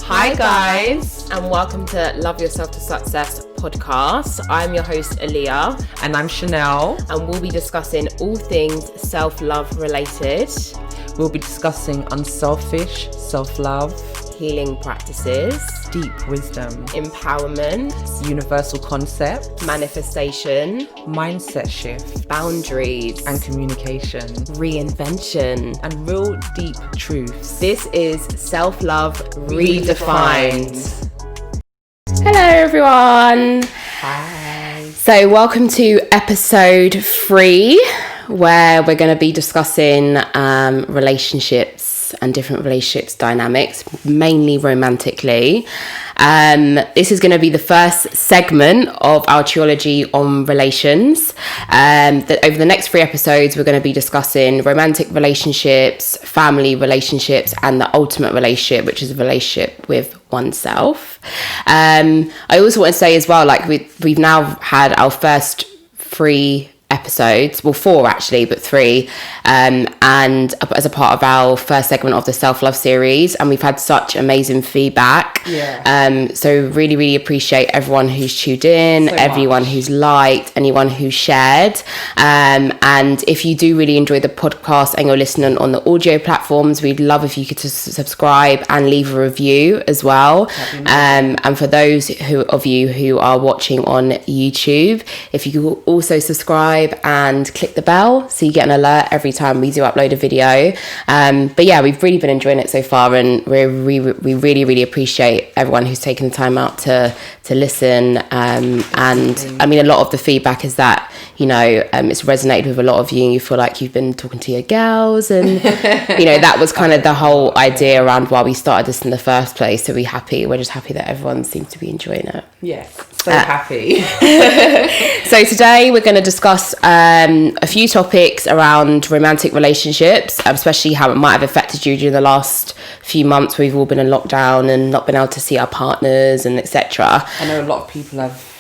Hi guys, and welcome to Love Yourself to Success podcast. I'm your host Aaliyah. And I'm Chanel. And we'll be discussing all things self-love related. We'll be discussing unselfish self-love, healing practices, deep wisdom, empowerment, universal concepts, manifestation, mindset shift, boundaries, and communication, reinvention, and real deep truths. This is Self-Love Redefined. Hello everyone. Hi. So welcome to episode 3, where we're going to be discussing relationships and different relationships dynamics, mainly romantically. This is going to be the first segment of our trilogy on relations. That over the next 3 episodes, we're going to be discussing romantic relationships, family relationships, and the ultimate relationship, which is a relationship with oneself. I also want to say as well, like we've now had our first 3 episodes, well 4 actually, but 3, and as a part of our first segment of the self-love series, and we've had such amazing feedback. So really appreciate everyone who's tuned in, everyone who's liked, anyone who's shared, and if you do really enjoy the podcast and you're listening on the audio platforms, we'd love if you could subscribe and leave a review as well. And for those of you who are watching on YouTube, if you could also subscribe and click the bell so you get an alert every time we do upload a video. But yeah, we've really been enjoying it so far, and we really appreciate everyone who's taken the time out to listen. And I mean, a lot of the feedback is that, you know, it's resonated with a lot of you, and you feel like you've been talking to your girls, and you know, that was kind of the whole idea around why we started this in the first place. So we're just happy that everyone seems to be enjoying it. Yes, so happy. So today we're going to discuss a few topics around romantic relationships, especially how it might have affected you during the last few months. We've all been in lockdown and not been able to see our partners and etc. I know a lot of people have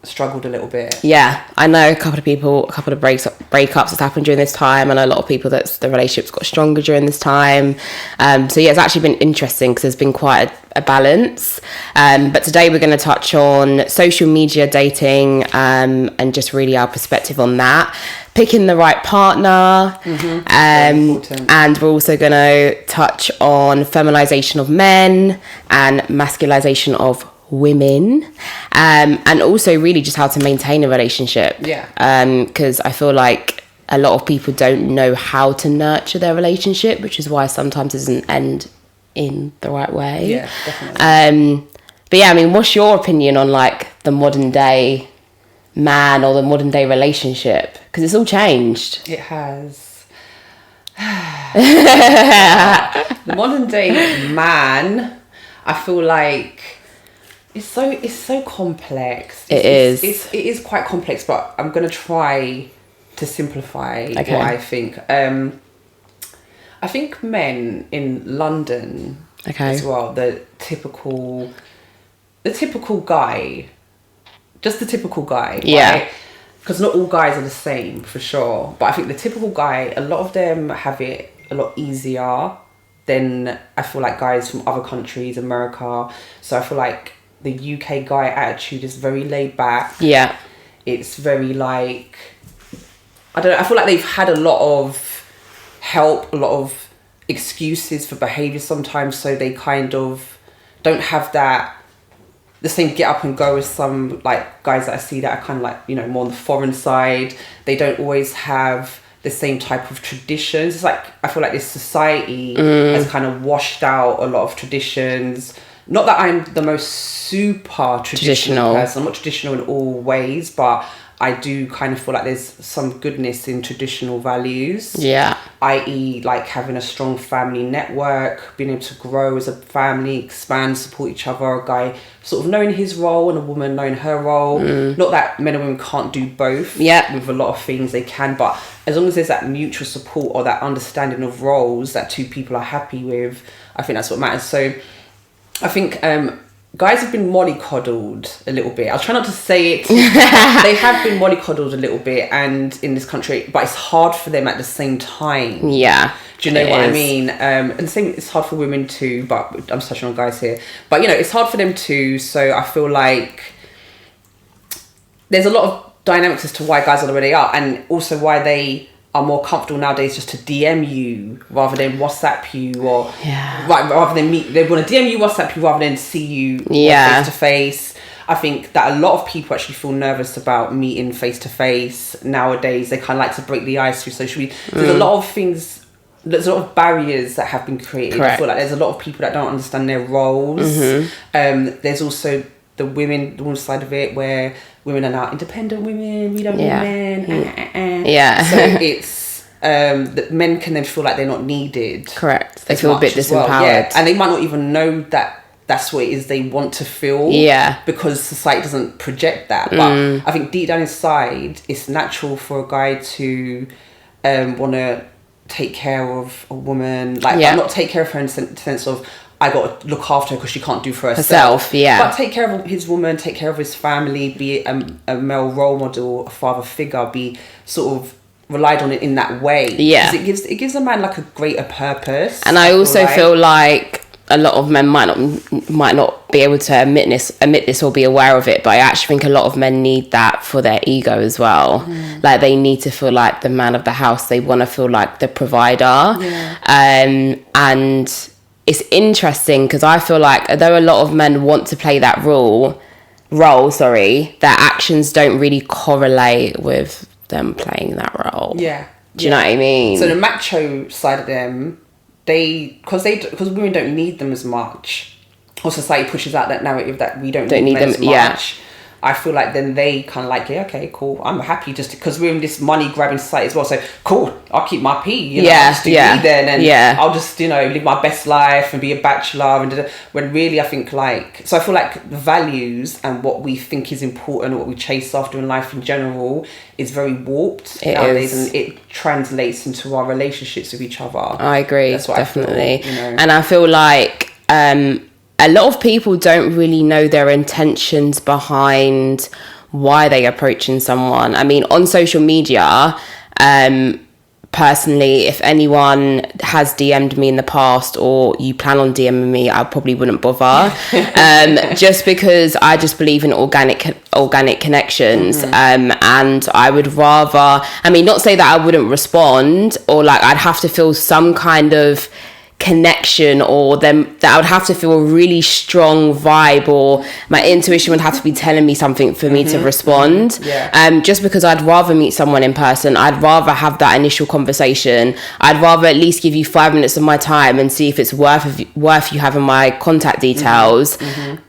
struggled a little bit. Yeah, I know a couple of breakups that's happened during this time. I know a lot of people that the relationships got stronger during this time. So yeah, it's actually been interesting because there's been quite a balance. But today we're going to touch on social media dating, and just really our perspective on that, picking the right partner, and we're also going to touch on feminization of men and masculization of women, and also really just how to maintain a relationship. Because I feel like a lot of people don't know how to nurture their relationship, which is why sometimes it doesn't end in the right way. Yeah, definitely. But yeah, I mean, what's your opinion on like the modern day man or the modern day relationship? Because it's all changed. It has. The modern day man, I feel like it's so complex. It is quite complex, but I'm gonna try to simplify what I think. I think men in London as well, the typical guy, just the typical guy, right? Because not all guys are the same, for sure. But I think the typical guy, a lot of them have it a lot easier than I feel like guys from other countries, America. So I feel like the UK guy attitude is very laid back. Yeah. It's very like, I don't know, I feel like they've had a lot of help, a lot of excuses for behaviour sometimes, so they kind of don't have the same get up and go as some like guys that I see that are kind of like, you know, more on the foreign side. They don't always have the same type of traditions. It's like, I feel like this society has kind of washed out a lot of traditions. Not that I'm the most super traditional person. I'm not traditional in all ways, but I do kind of feel like there's some goodness in traditional values. Yeah. I.e. like having a strong family network, being able to grow as a family, expand, support each other, a guy sort of knowing his role and a woman knowing her role. Not that men and women can't do both. Yeah. With a lot of things they can, but as long as there's that mutual support or that understanding of roles that 2 people are happy with, I think that's what matters. So I think guys have been mollycoddled a little bit. I'll try not to say it. They have been mollycoddled a little bit, and in this country, but it's hard for them at the same time. Yeah. Do you know what I mean? And the same, it's hard for women too, but I'm touching on guys here. But, you know, it's hard for them too. So I feel like there's a lot of dynamics as to why guys are where they are, and also why they are more comfortable nowadays just to DM you rather than WhatsApp you, or rather than meet. They want to DM you, WhatsApp you, rather than see you face to face. I think that a lot of people actually feel nervous about meeting face to face nowadays. They kind of like to break the ice through social media. There's a lot of things. There's a lot of barriers that have been created. Correct. I feel like there's a lot of people that don't understand their roles. There's also the women's side of it, where women are now independent women. We don't need men. Yeah. So it's that men can then feel like they're not needed. Correct. They feel a bit disempowered. Well. Yeah. And they might not even know that that's what it is they want to feel. Yeah. Because society doesn't project that. But I think deep down inside, it's natural for a guy to want to take care of a woman, like not take care of her in the sense of I got to look after her because she can't do for herself. But take care of his woman, take care of his family, be a male role model, a father figure, be sort of relied on it in that way. Yeah, because it gives a man like a greater purpose. And I also feel like a lot of men might not be able to admit this or be aware of it, but I actually think a lot of men need that for their ego as well. Like they need to feel like the man of the house. They want to feel like the provider. And it's interesting because I feel like although a lot of men want to play that role, their actions don't really correlate with them playing that role. Do you know what I mean? So the macho side of them, because women don't need them as much, or society pushes out that narrative that we don't need them as much. I feel like then they kind of like, okay, cool, I'm happy just because we're in this money grabbing society as well. So cool, I'll keep my pee, I'll just do me then, and I'll just live my best life and be a bachelor. And when really I think so I feel like the values and what we think is important, what we chase after in life in general, is very warped nowadays, and it translates into our relationships with each other. I agree. That's what definitely. I feel, And I feel like a lot of people don't really know their intentions behind why they're approaching someone. I mean, on social media, personally, if anyone has DM'd me in the past or you plan on DMing me, I probably wouldn't bother. Just because I just believe in organic connections. And I would rather, not say that I wouldn't respond, or like I'd have to feel some kind of connection, or that I would have to feel a really strong vibe, or my intuition would have to be telling me something for me to respond. Just because I'd rather meet someone in person, I'd rather have that initial conversation, I'd rather at least give you 5 minutes of my time and see if it's worth you having my contact details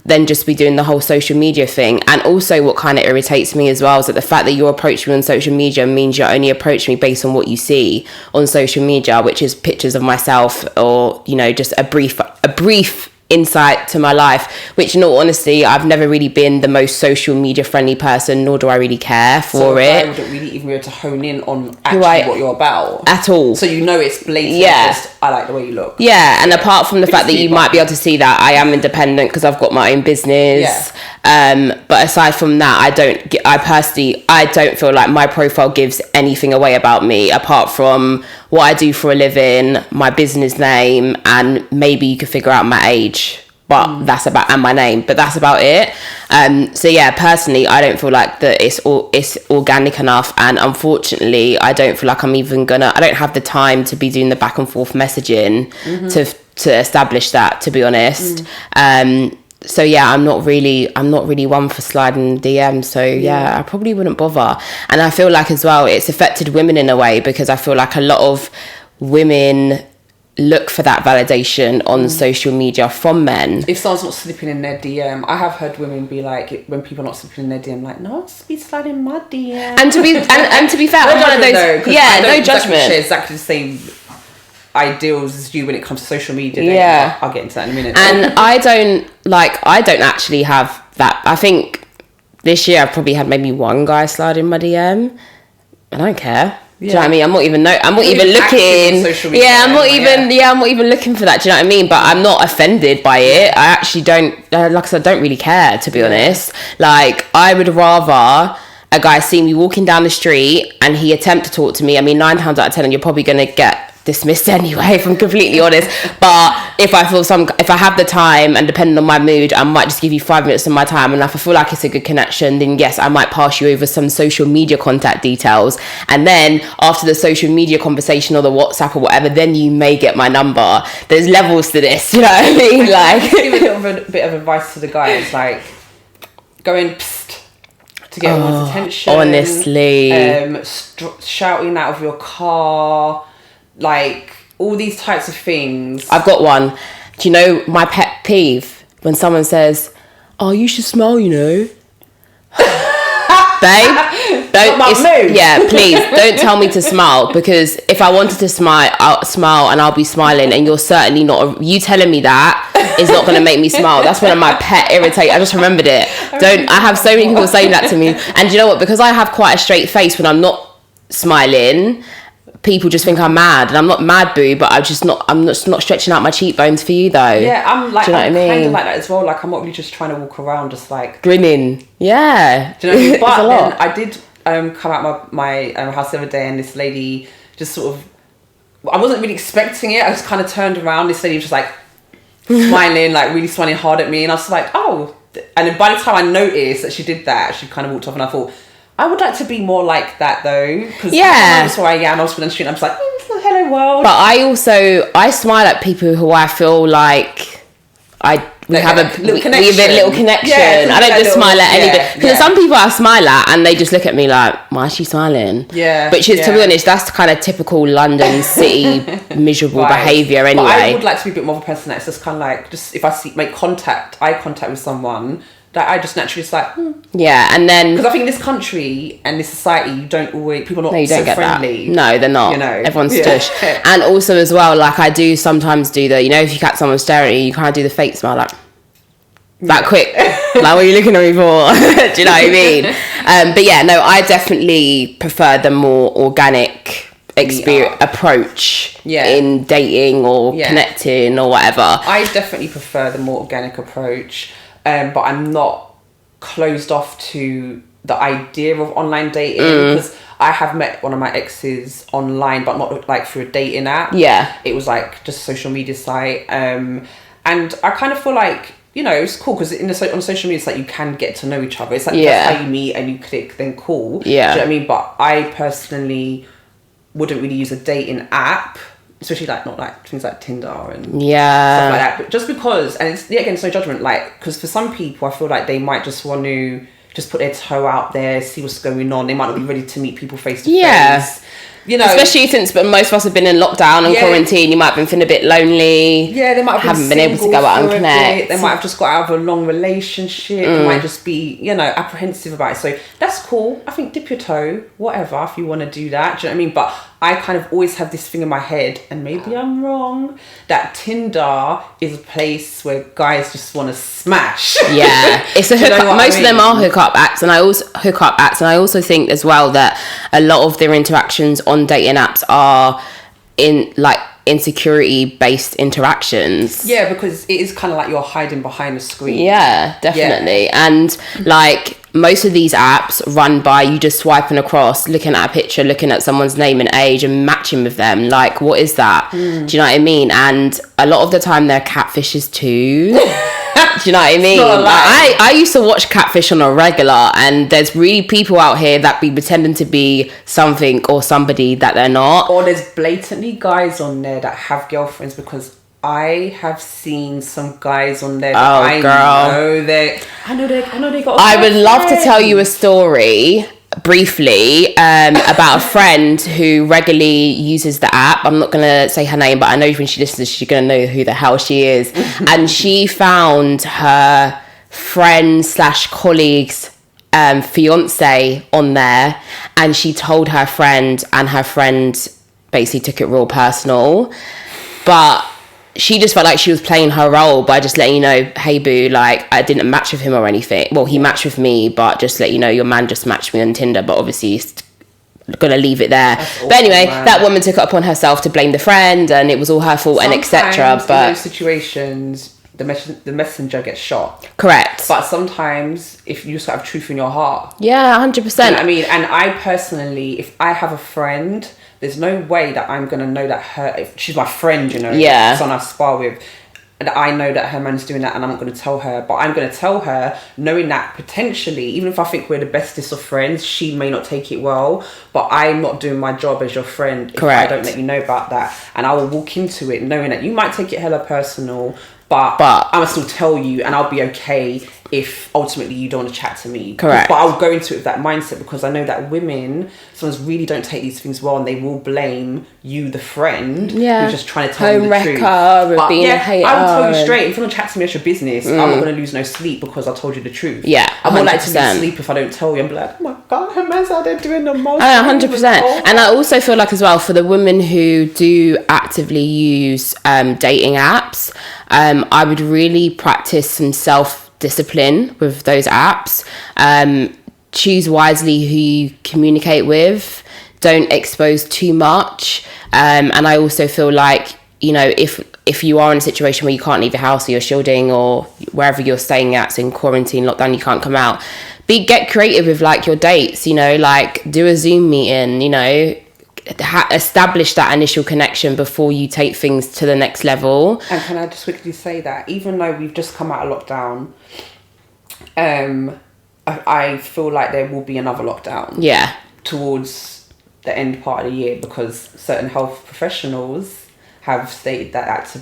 than just be doing the whole social media thing. And also what kind of irritates me as well is that the fact that you approach me on social media means you only approach me based on what you see on social media, which is pictures of myself, or just a brief insight to my life, which in all honesty I've never really been the most social media friendly person, nor do I really care for it. I wouldn't really even be able to hone in on actually what you're about at all. So it's blatant. Just, I like the way you look. And apart from the fact that you might be able to see that I am independent because I've got my own business, but aside from that, I don't feel like my profile gives anything away about me apart from what I do for a living, my business name, and maybe you could figure out my age, but that's about, and my name, but that's about it. Personally, I don't feel like that it's organic enough, and unfortunately, I don't feel like I don't have the time to be doing the back and forth messaging to establish that, to be honest. I'm not really one for sliding DMs. So I probably wouldn't bother. And I feel like as well, it's affected women in a way, because I feel like a lot of women look for that validation on social media from men. If someone's not slipping in their DM, I have heard women be like, when people are not slipping in their DM, like, no, just be sliding my DM. And to be fair, I'm one of those. No judgment. Share exactly the same ideals as you when it comes to social media. I'll get into that in a minute. And I don't actually have that. I think this year I've probably had maybe one guy slide in my DM. I don't care. Do you know what I mean? I'm not even looking. Media, I'm not even looking for that. Do you know what I mean? But I'm not offended by it. I actually don't, like I said, I don't really care, to be honest. Like, I would rather a guy see me walking down the street and he attempt to talk to me. I mean, 9 times out of 10, you're probably going to get dismissed anyway, if I'm completely honest. But if I have the time, and depending on my mood, I might just give you 5 minutes of my time, and if I feel like it's a good connection, then yes, I might pass you over some social media contact details, and then after the social media conversation or the WhatsApp or whatever, then you may get my number. There's levels to this, you know what I mean? Like, give a bit of advice to the guys, like going psst to get everyone's attention, honestly, shouting out of your car, like all these types of things. I've got one. Do you know my pet peeve? When someone says, "Oh, you should smile," you know. Babe, please don't tell me to smile, because if I wanted to smile, I'll smile and I'll be smiling, and you're certainly not. You telling me that is not going to make me smile. That's one of my pet irritate. I just remembered it. I have so many people saying that to me, and you know what? Because I have quite a straight face when I'm not smiling, people just think I'm mad, and I'm not mad, boo, but I'm not stretching out my cheekbones for you, though. Yeah, I'm like, do you know what I mean? Kind of like that as well. Like, I'm not really just trying to walk around just like grinning. Yeah. Do you know what I mean? But then I did come out my house the other day, and this lady just sort of, I wasn't really expecting it. I just kind of turned around. This lady was just like smiling, like really smiling hard at me, and I was like, oh. And then by the time I noticed that she did that, she kind of walked off, and I thought, I would like to be more like that, though, because that's where I am. I was on the street and I'm just like, hello world. But I smile at people who I feel like we have a little connection. Yeah, I don't just smile at anybody, because some people I smile at and they just look at me like, why is she smiling? Yeah, which is, to be honest, that's kind of typical London city miserable behaviour anyway. But I would like to be a bit more of a person that's just kind of like, just if I make eye contact with someone, that I just naturally just like, yeah, and then because I think in this country and this society, people are not so friendly. No, they're not. You know, everyone's tush. And also as well, like, I do sometimes do the, you know, if you catch someone staring at you, you kind of do the fake smile, like that quick, like, what are you looking at me for? Do you know what I mean? But yeah, no, I definitely prefer the more organic approach in dating or connecting or whatever. I definitely prefer the more organic approach. But I'm not closed off to the idea of online dating, because I have met one of my exes online, but not like through a dating app. Yeah, it was like just a social media site, and I kind of feel like, you know, it's cool because on social media it's like you can get to know each other. It's like that's how you meet, and you click, then cool. Yeah, do you know what I mean? But I personally wouldn't really use a dating app. Especially like not like things like Tinder and stuff like that, but just because, and it's again, it's no judgment, like, because for some people I feel like they might just want to just put their toe out there, see what's going on. They might not be ready to meet people face to face. You know, especially since most of us have been in lockdown and quarantine, you might have been feeling a bit lonely. Yeah, they might have haven't been able to go out and connect. They might have just got out of a long relationship. They might just be, you know, apprehensive about it. So that's cool. I think dip your toe, whatever, if you want to do that. Do you know what I mean? But I kind of always have this thing in my head, and maybe I'm wrong, that Tinder is a place where guys just want to smash. Yeah, it's a hookup. Most of them are hookup apps, and I also think as well that a lot of their interactions on dating apps are in like insecurity based interactions. Yeah, because it is kind of like you're hiding behind a screen. Yeah, definitely. And like most of these apps run by you just swiping across, looking at a picture, looking at someone's name and age and matching with them. Like, what is that? Do you know what I mean? And a lot of the time they're catfishes too. Do you know what I mean? Like, I used to watch Catfish on a regular, and there's really people out here that be pretending to be something or somebody that they're not. Or there's blatantly guys on there that have girlfriends, because I have seen some guys on there that I know they got. I would love to tell you a story briefly about a friend who regularly uses the app. I'm not gonna say her name, but I know when she listens she's gonna know who the hell she is. And she found her friend / colleague's fiance on there, and she told her friend, and her friend basically took it real personal. But she just felt like she was playing her role by just letting you know, hey boo, like, I didn't match with him or anything. Well, he matched with me, but just let you know, your man just matched me on Tinder, but obviously gonna leave it there. Awful, but anyway, man. that woman took it upon herself to blame the friend, and it was all her fault, and etc. But in those situations, the messenger gets shot. Correct. But sometimes, if you just have truth in your heart, 100%. You know what I mean? And I personally, if I have a friend, there's no way that I'm gonna know that if she's my friend, you know, someone I spar with. And I know that her man's doing that, and I'm not going to tell her. But I'm going to tell her, knowing that potentially, even if I think we're the bestest of friends, she may not take it well. But I'm not doing my job as your friend if I don't let you know about that. And I will walk into it knowing that you might take it hella personal, but I will still tell you, and I'll be okay if ultimately you don't want to chat to me. Correct. But I'll go into it with that mindset, because I know that women sometimes really don't take these things well, and they will blame you, the friend, who's just trying to tell you the truth. But being a hater. I will tell you straight, if you want to chat to me as your business, I'm not going to lose no sleep because I told you the truth. Yeah, I'm more likely to lose sleep if I don't tell you. I'm like, oh my God, her man's out there doing the most. 100%. And I also feel like as well, for the women who do actively use dating apps, I would really practice some self-discipline with those apps. Choose wisely who you communicate with. Don't expose too much. And I also feel like, you know, if you are in a situation where you can't leave your house, or you're shielding, or wherever you're staying at, so in quarantine, lockdown, you can't come out, get creative with like your dates, you know, like do a Zoom meeting, you know, establish that initial connection before you take things to the next level. And can I just quickly say that even though we've just come out of lockdown, I feel like there will be another lockdown towards the end part of the year, because certain health professionals have stated that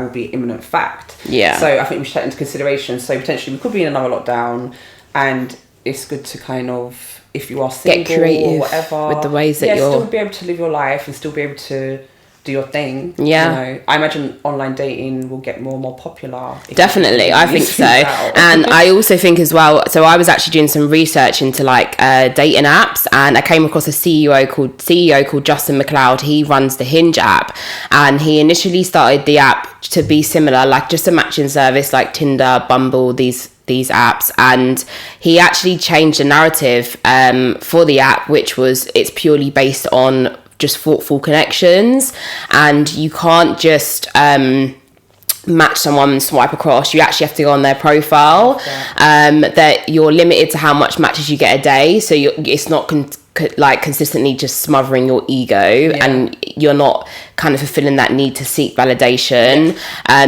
will be imminent fact. So I think we should take into consideration, so potentially we could be in another lockdown, and it's good to kind of, if you are single, get creative or whatever, with the ways that you're still be able to live your life and still be able to do your thing. You know, I imagine online dating will get more and more popular. Definitely, I think so. And I also think as well, so I was actually doing some research into like dating apps, and I came across a CEO called Justin McLeod. He runs the Hinge app, and he initially started the app to be similar, like just a matching service like Tinder, Bumble, these apps, and he actually changed the narrative for the app, which was it's purely based on just thoughtful connections, and you can't just match someone and swipe across. You actually have to go on their profile. That you're limited to how much matches you get a day, so it's not consistently just smothering your ego, and you're not kind of fulfilling that need to seek validation.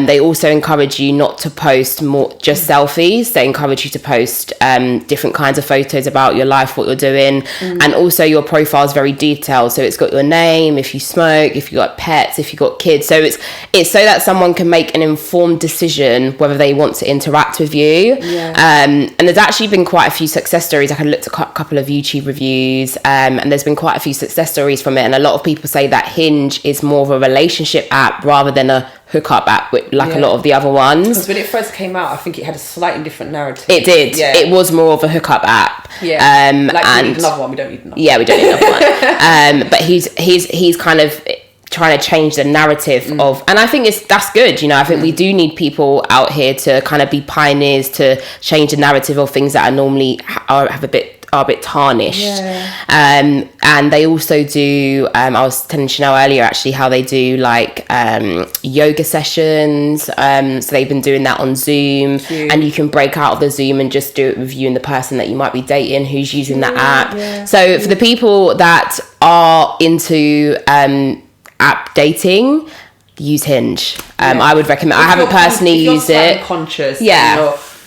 They also encourage you not to post more just selfies. They encourage you to post different kinds of photos about your life, what you're doing, and also your profile is very detailed, so it's got your name, if you smoke, if you got pets, if you got kids, so it's so that someone can make an informed decision whether they want to interact with you. And there's actually been quite a few success stories. I looked at a couple of YouTube reviews, and there's been quite a few success stories from it, and a lot of people say that Hinge is more of a relationship app rather than a hookup app, like a lot of the other ones. Because when it first came out, I think it had a slightly different narrative. It did. It was more of a hookup app. We need another one. We don't need another one. Yeah, we don't need another one. But he's kind of trying to change the narrative of, and I think that's good, you know. I think we do need people out here to kind of be pioneers to change the narrative of things that are normally are a bit tarnished. And they also do, I was telling Chanel earlier actually how they do like yoga sessions, so they've been doing that on Zoom. And you can break out of the Zoom and just do it with you and the person that you might be dating who's using that app. So for the people that are into app dating, use Hinge. I would recommend. I haven't personally used it. Conscious,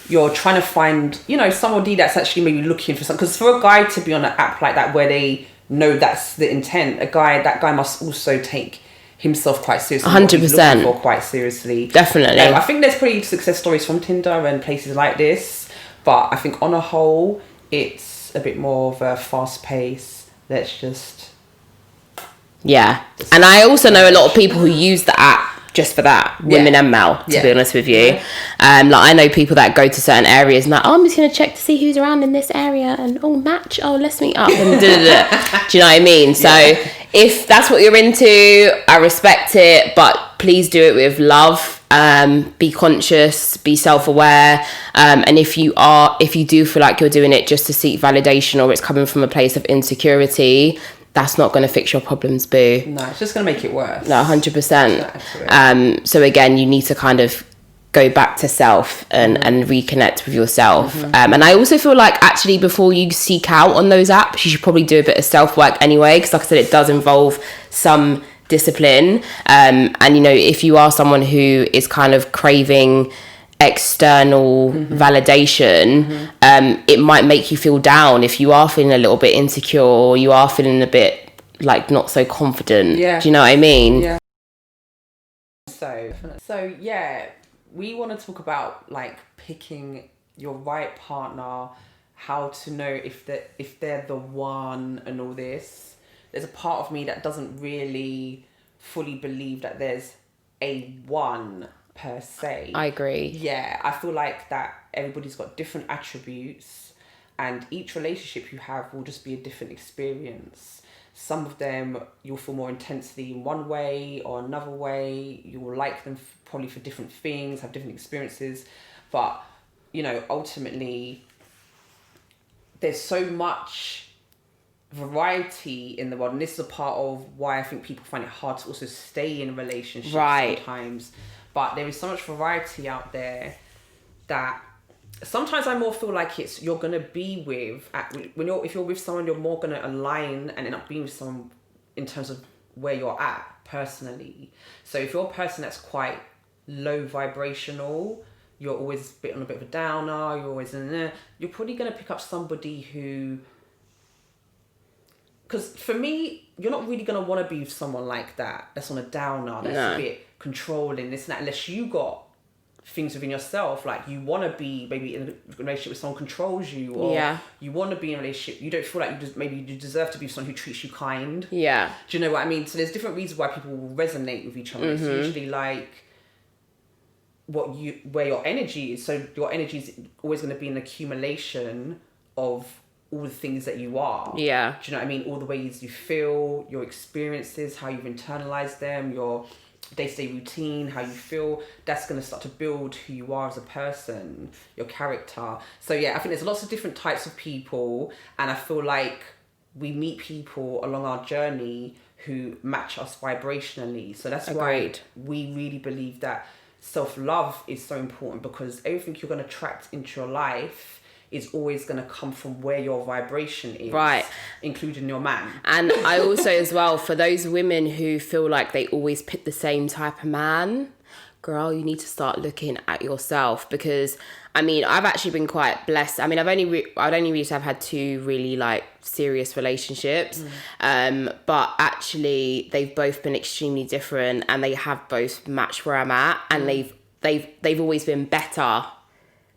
you're trying to find, you know, somebody that's actually maybe looking for something. Because for a guy to be on an app like that where they know that's the intent, that guy must also take himself quite seriously. 100%. Quite seriously. Definitely. I think there's pretty success stories from Tinder and places like this, but I think on a whole, it's a bit more of a fast pace. Let's just... And I also know a lot of people who use the app just for that, women and male, to be honest with you. Like I know people that go to certain areas and like, I'm just going to check to see who's around in this area, and let's meet up, and do you know what I mean? So if that's what you're into, I respect it, but please do it with love. Be conscious, be self-aware, and if you do feel like you're doing it just to seek validation, or it's coming from a place of insecurity, that's not going to fix your problems, boo. No, it's just going to make it worse. No, 100%. So again, you need to kind of go back to self and reconnect with yourself. And I also feel like actually before you seek out on those apps, you should probably do a bit of self-work anyway, because like I said, it does involve some discipline. And, you know, if you are someone who is kind of craving external validation, it might make you feel down if you are feeling a little bit insecure, or you are feeling a bit like not so confident. Yeah. Do you know what I mean? Yeah. So yeah, we want to talk about like picking your right partner, how to know if they're the one, and all this. There's a part of me that doesn't really fully believe that there's a one per se. I agree. Yeah, I feel like that everybody's got different attributes, and each relationship you have will just be a different experience. Some of them you'll feel more intensely in one way or another way. You will like them probably for different things, have different experiences. But, you know, ultimately, there's so much variety in the world. And this is a part of why I think people find it hard to also stay in relationships sometimes. But there is so much variety out there that sometimes I more feel like it's you're gonna be with if you're with someone, you're more gonna align and end up being with someone in terms of where you're at personally. So if you're a person that's quite low vibrational, you're always on a bit of a downer, you're always you're probably gonna pick up somebody who, because for me, you're not really gonna want to be with someone like that that's on a downer, that's a bit controlling, this and that, unless you got things within yourself, like you want to be maybe in a relationship with someone who controls you, or you want to be in a relationship, you don't feel like maybe you deserve to be with someone who treats you kind. Do you know what I mean? So there's different reasons why people will resonate with each other. It's usually like where your energy is. So your energy is always going to be an accumulation of all the things that you are. Do you know what I mean? All the ways you feel, your experiences, how you've internalized them, your day-to-day routine, how you feel, that's going to start to build who you are as a person, your character. So yeah, I think there's lots of different types of people, and I feel like we meet people along our journey who match us vibrationally. So that's why we really believe that self-love is so important, because everything you're going to attract into your life is always going to come from where your vibration is, including your man. And I also, as well, for those women who feel like they always pick the same type of man, girl, you need to start looking at yourself, because I mean, I've actually been quite blessed. I mean, I'd only really have had 2 really like serious relationships, but actually they've both been extremely different, and they have both matched where I'm at, and they've always been better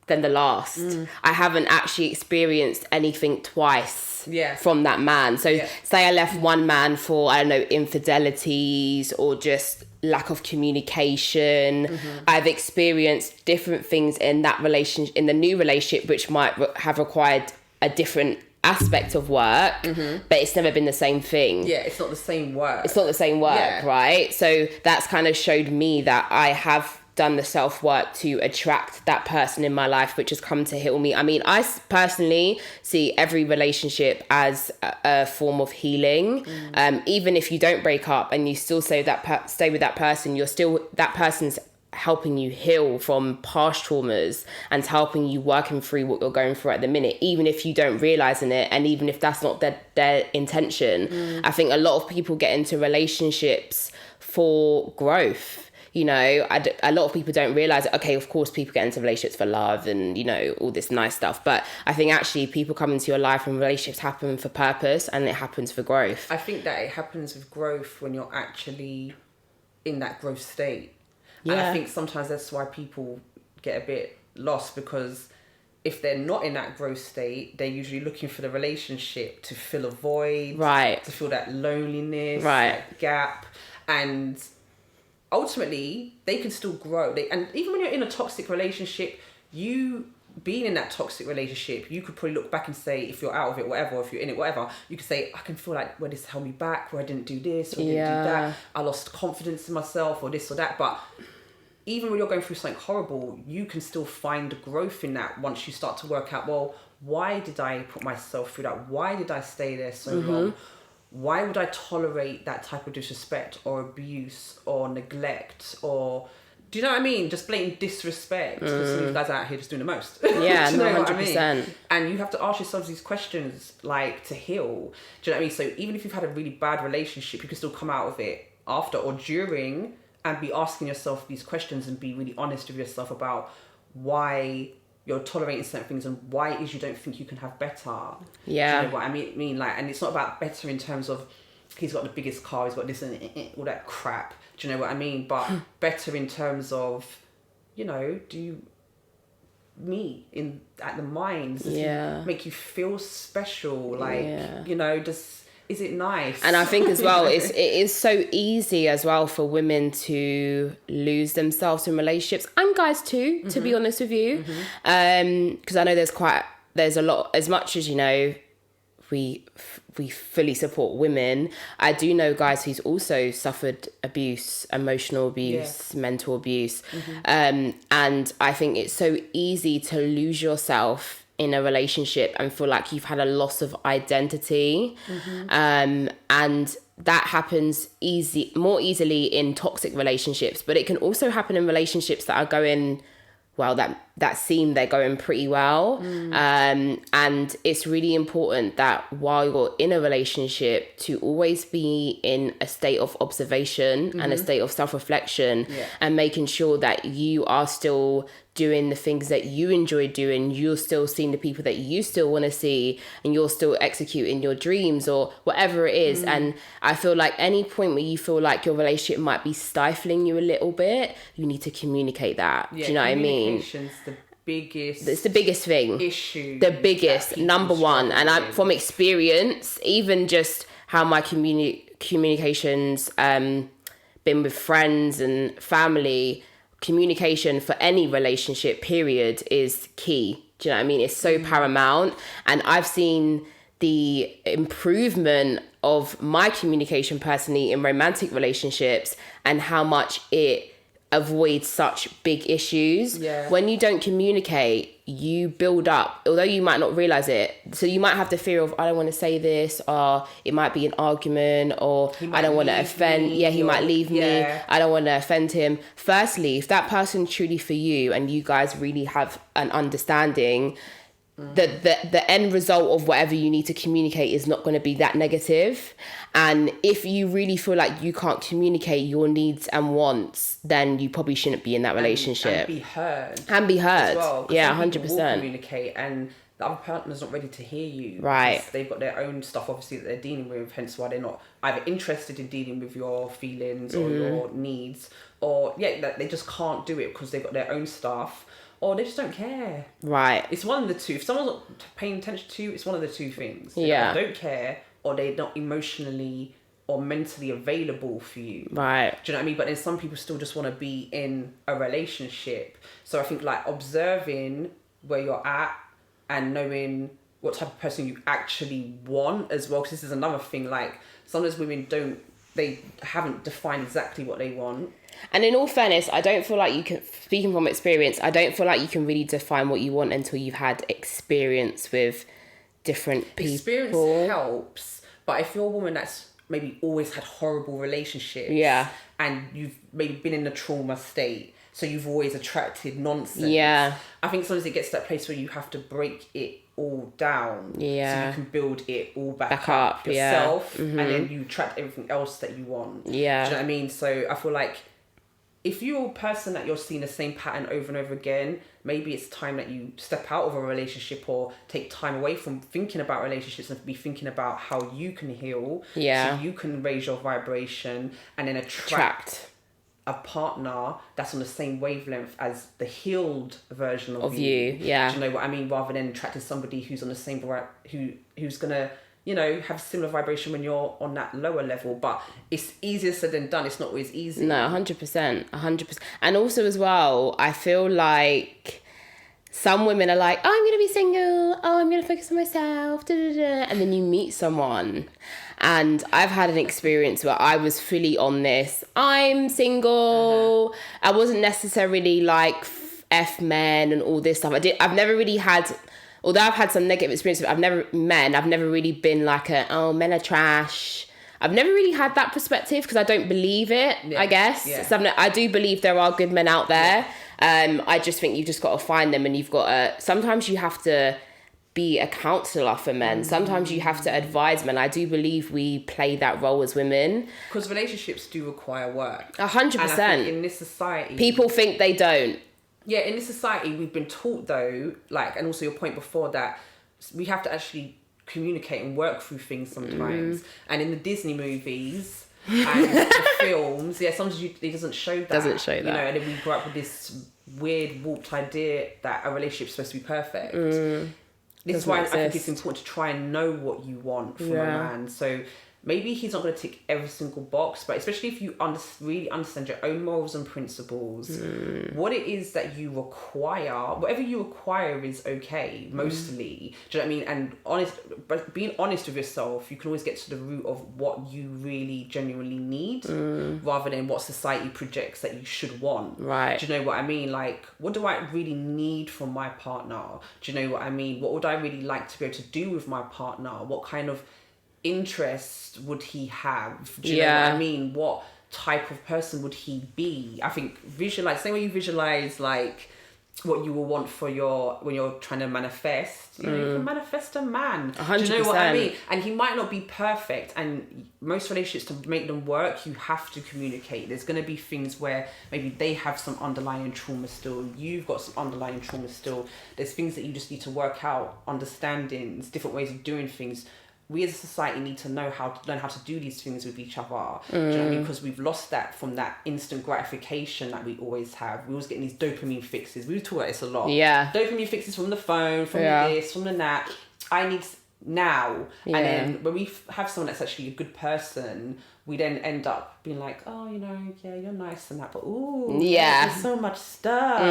than the last. I haven't actually experienced anything twice from that man. So say I left one man for, I don't know, infidelities or just lack of communication. I've experienced different things in that relationship, in the new relationship, which might have required a different aspect of work, but it's never been the same thing. It's not the same work. Right? So that's kind of showed me that I have done the self-work to attract that person in my life which has come to heal me. I mean, I personally see every relationship as a form of healing. Even if you don't break up and you still stay with that person, that person's helping you heal from past traumas and helping you working through what you're going through at the minute, even if you don't realize in it, and even if that's not their intention. I think a lot of people get into relationships for growth. You know, a lot of people don't realise, okay, of course people get into relationships for love and, you know, all this nice stuff. But I think actually people come into your life and relationships happen for purpose, and it happens for growth. I think that it happens with growth when you're actually in that growth state. And I think sometimes that's why people get a bit lost, because if they're not in that growth state, they're usually looking for the relationship to fill a void, to fill that loneliness, that gap. And ultimately, they can still grow. And even when you're in a toxic relationship, you being in that toxic relationship, you could probably look back and say, if you're out of it, whatever, or if you're in it, whatever, you could say, I can feel like where this held me back, where I didn't do this, or I didn't do that, I lost confidence in myself, or this or that. But even when you're going through something horrible, you can still find growth in that once you start to work out, well, why did I put myself through that? Why did I stay there so long? why would I tolerate that type of disrespect or abuse or neglect or, do you know what I mean? Just blatant disrespect. Because some of these guys are out here just doing the most. Yeah, do you know 100%. what I mean? And you have to ask yourselves these questions, like, to heal. Do you know what I mean? So even if you've had a really bad relationship, you can still come out of it after or during and be asking yourself these questions and be really honest with yourself about why you're tolerating certain things and why it is you don't think you can have better. Yeah. Do you know what I mean? Like, and it's not about better in terms of he's got the biggest car, he's got this and all that crap. Do you know what I mean? But better in terms of, you know, do you at the mines? Does he make you feel special? Like, you know, is it nice? And I think as well, it is so easy as well for women to lose themselves in relationships, and guys too, to be honest with you. Because I know there's a lot, as much as, you know, we fully support women, I do know guys who's also suffered abuse, emotional abuse, mental abuse. And I think it's so easy to lose yourself in a relationship and feel like you've had a loss of identity. And that happens more easily in toxic relationships, but it can also happen in relationships that are going well, that seem they're going pretty well. And it's really important that while you're in a relationship to always be in a state of observation and a state of self-reflection, and making sure that you are still doing the things that you enjoy doing, you're still seeing the people that you still want to see, and you're still executing your dreams or whatever it is. And I feel like any point where you feel like your relationship might be stifling you a little bit, you need to communicate that. Do you know what I mean? Communication's the biggest. It's the biggest thing. Issue. The biggest, number one. And I'm from experience, even just how my communications been with friends and family. Communication for any relationship period is key. Do you know what I mean? It's so paramount. And I've seen the improvement of my communication personally in romantic relationships and how much it avoids such big issues. When you don't communicate, you build up, although you might not realize it. So you might have the fear of, I don't want to say this, or it might be an argument, or I don't want to offend. He might leave me. I don't want to offend him. Firstly, if that person's truly for you and you guys really have an understanding, the end result of whatever you need to communicate is not going to be that negative. And if you really feel like you can't communicate your needs and wants, then you probably shouldn't be in that relationship. And be heard. As well, 100%. Will communicate, and the other partner's not ready to hear you. Right. They've got their own stuff, obviously, that they're dealing with, hence why they're not either interested in dealing with your feelings or your needs, or that they just can't do it because they've got their own stuff. Or they just don't care. Right. It's one of the two. If someone's not paying attention to you, it's one of the two things. They don't care, or they're not emotionally or mentally available for you. Right. Do you know what I mean? But then some people still just want to be in a relationship. So I think like observing where you're at and knowing what type of person you actually want as well. Because this is another thing. Like sometimes women they haven't defined exactly what they want. And in all fairness, I don't feel like you can, speaking from experience, I don't feel like you can really define what you want until you've had experience with different people. Experience helps, but if you're a woman that's maybe always had horrible relationships, and you've maybe been in a trauma state, so you've always attracted nonsense. I think sometimes it gets to that place where you have to break it all down, so you can build it all back up yourself, and then you attract everything else that you want. Do you know what I mean? So I feel like if you're a person that you're seeing the same pattern over and over again, maybe it's time that you step out of a relationship or take time away from thinking about relationships and be thinking about how you can heal, so you can raise your vibration and then attract a partner that's on the same wavelength as the healed version of you. Do you know what I mean? Rather than attracting somebody who's on the same who's gonna, you know, have similar vibration when you're on that lower level. But it's easier said than done. It's not always easy. No, 100%. And also as well, I feel like some women are like, oh, I'm going to be single. Oh, I'm going to focus on myself. And then you meet someone. And I've had an experience where I was fully on this. I'm single. I wasn't necessarily like F men and all this stuff. I've never really had although I've had some negative experiences, I've never really been like men are trash. I've never really had that perspective because I don't believe it, I guess. Yeah. So I do believe there are good men out there. Yeah. I just think you've just got to find them, and you've got to, sometimes you have to be a counsellor for men. Sometimes you have to advise men. I do believe we play that role as women. Because relationships do require work. 100%. In this society... People think they don't. Yeah, in this society, we've been taught though, like, and also your point before that, we have to actually communicate and work through things sometimes. And in the Disney movies and the films, sometimes it doesn't show that. You know, and then we grow up with this weird warped idea that a relationship's supposed to be perfect. This is why I think it's important to try and know what you want from a man. So maybe he's not going to tick every single box, but especially if you really understand your own morals and principles, what it is that you require, whatever you require is okay, mostly. Do you know what I mean? And being honest with yourself, you can always get to the root of what you really genuinely need, rather than what society projects that you should want. Right. Do you know what I mean? Like, what do I really need from my partner? Do you know what I mean? What would I really like to be able to do with my partner? What kind of interest would he have? Do you know what I mean? What type of person would he be? I think same way you visualize like what you will want for when you're trying to manifest, you know, you can manifest a man. 100%. Do you know what I mean? And he might not be perfect, and most relationships, to make them work, you have to communicate. There's going to be things where maybe they have some underlying trauma still, you've got some underlying trauma still. There's things that you just need to work out, understandings, different ways of doing things. We as a society need to learn how to do these things with each other. Do you know what I mean? Because we've lost that from that instant gratification that we always have. We always get these dopamine fixes. We talk about this a lot. Yeah. Dopamine fixes from the phone, from this, from the that. I need now. Yeah. And then when we have someone that's actually a good person, we then end up being like, oh, you know, yeah, you're nice and that, but there's so much stuff.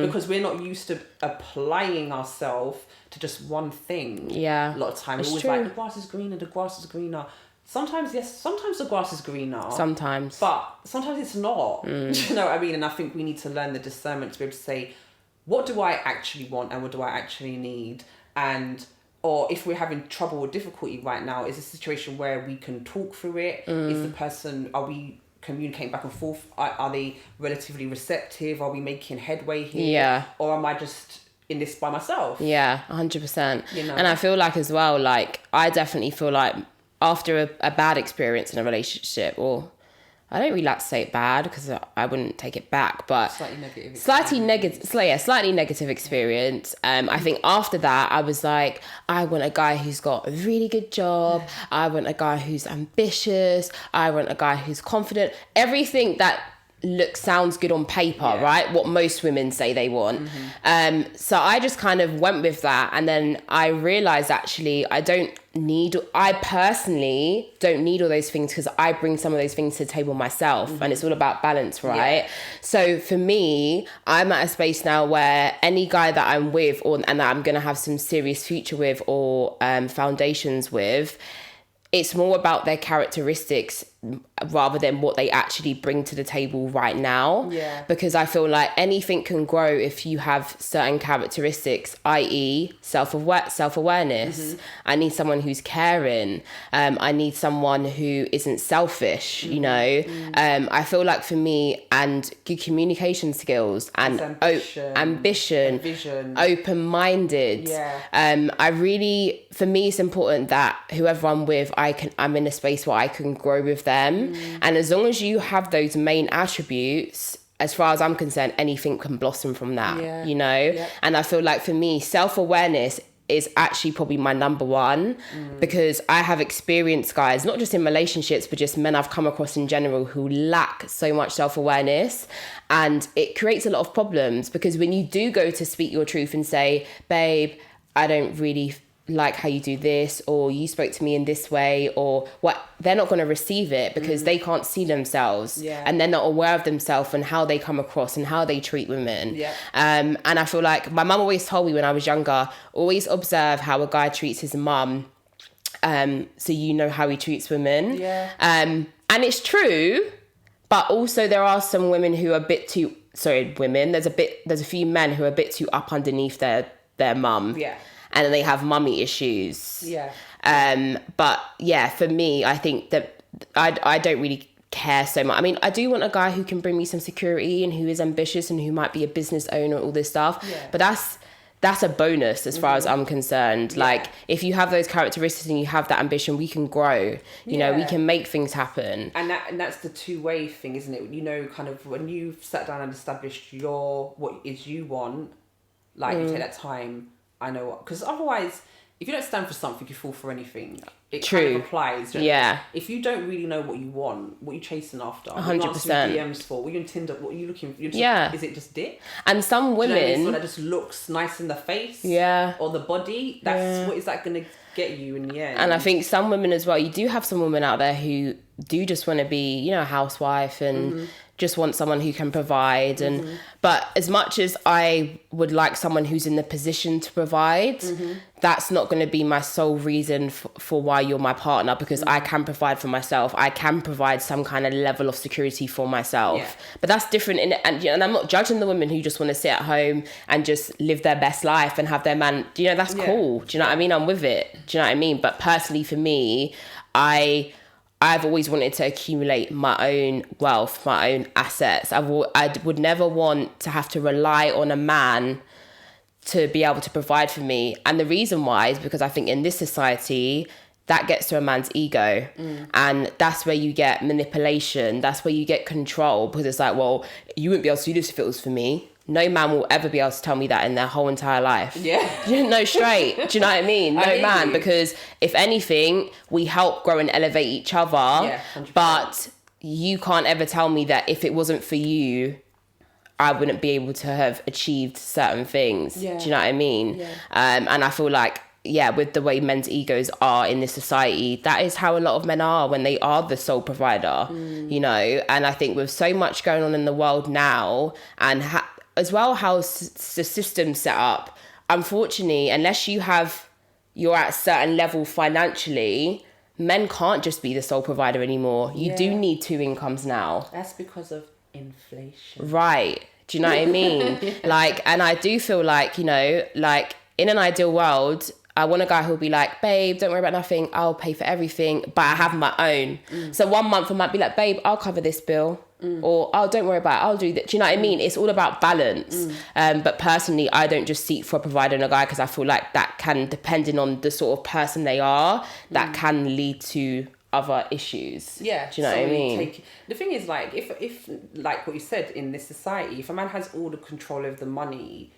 Because we're not used to applying ourselves to just one thing. Yeah. A lot of time we're always like, the grass is greener, the grass is greener. Sometimes, yes, sometimes the grass is greener. Sometimes. But sometimes it's not. Do you know what I mean? And I think we need to learn the discernment to be able to say, what do I actually want and what do I actually need? Or if we're having trouble or difficulty right now, is a situation where we can talk through it? Is the person, are we communicating back and forth? Are they relatively receptive? Are we making headway here? Yeah. Or am I just in this by myself? Yeah, 100%. You know? And I feel like as well, like, I definitely feel like after a bad experience in a relationship, or I don't really like to say it bad because I wouldn't take it back, but slightly negative experience. I think after that, I was like, I want a guy who's got a really good job. I want a guy who's ambitious. I want a guy who's confident. Everything that sounds good on paper, right? What most women say they want. So I just kind of went with that, and then I realized actually I personally don't need all those things because I bring some of those things to the table myself, and it's all about balance, right? So for me, I'm at a space now where any guy that I'm with and that I'm going to have some serious future with or foundations with, it's more about their characteristics rather than what they actually bring to the table right now. Yeah. Because I feel like anything can grow if you have certain characteristics, i.e. self-awareness. I need someone who's caring. I need someone who isn't selfish, you know. I feel like for me, and good communication skills and ambition, vision, open-minded. For me, it's important that whoever I'm with, I'm in a space where I can grow with them. And as long as you have those main attributes, as far as I'm concerned, anything can blossom from that, you know? And I feel like for me, self-awareness is actually probably my number one, because I have experienced guys, not just in relationships, but just men I've come across in general who lack so much self-awareness, and it creates a lot of problems, because when you do go to speak your truth and say, babe, I don't really like how you do this, or you spoke to me in this way, or what, they're not going to receive it because they can't see themselves, and they're not aware of themselves and how they come across and how they treat women. And I feel like my mum always told me when I was younger, always observe how a guy treats his mum, so you know how he treats women. And it's true, but also there are some women who are a bit too there's a few men who are a bit too up underneath their their mum. Yeah. And then they have mummy issues. Yeah. But yeah, for me, I think that I don't really care so much. I mean, I do want a guy who can bring me some security and who is ambitious and who might be a business owner, all this stuff. Yeah. But that's a bonus as far as I'm concerned. Yeah. Like, if you have those characteristics and you have that ambition, we can grow. You know, we can make things happen. And that's the two-way thing, isn't it? You know, kind of when you've sat down and established what it is you want, like you take that time. I know what, because otherwise, if you don't stand for something, you fall for anything. It kind of applies. Yeah. If you don't really know what you want, what are you chasing after? 100%. What are you answering DMs for? What are you on Tinder? What are you looking for? Is it just dick? And some women... Do you know what I mean? So that just looks nice in the face. Yeah. Or the body. What is that going to get you in the end? And I think some women as well, you do have some women out there who do just want to be, you know, a housewife and just want someone who can provide. And but as much as I would like someone who's in the position to provide, that's not going to be my sole reason for why you're my partner, because I can provide for myself. I can provide some kind of level of security for myself. Yeah. But that's different. And I'm not judging the women who just want to sit at home and just live their best life and have their man. Do you know, that's cool. Do you know what I mean? I'm with it. Do you know what I mean? But personally for me, I've always wanted to accumulate my own wealth, my own assets. I would never want to have to rely on a man to be able to provide for me. And the reason why is because I think in this society, that gets to a man's ego. And that's where you get manipulation. That's where you get control, because it's like, well, you wouldn't be able to do this if it was for me. No man will ever be able to tell me that in their whole entire life. Yeah. No, straight. Do you know what I mean? No man, because if anything, we help grow and elevate each other. Yeah, 100%. But you can't ever tell me that if it wasn't for you, I wouldn't be able to have achieved certain things. Yeah. Do you know what I mean? Yeah. And I feel like, with the way men's egos are in this society, that is how a lot of men are when they are the sole provider, you know? And I think with so much going on in the world now, and as well how the system's set up, unfortunately, unless you're at a certain level financially, men can't just be the sole provider anymore. You do need two incomes now. That's because of inflation. Right. Do you know what I mean? Like, and I do feel like, you know, like in an ideal world, I want a guy who'll be like, babe, don't worry about nothing. I'll pay for everything, but I have my own. So 1 month I might be like, babe, I'll cover this bill. Or, oh, don't worry about it. I'll do that. Do you know what I mean? It's all about balance. But personally, I don't just seek for a provider and a guy, because I feel like that can, depending on the sort of person they are, that can lead to other issues. Yeah. Do you know what I mean? The thing is, like, if like what you said, in this society, if a man has all the control over the money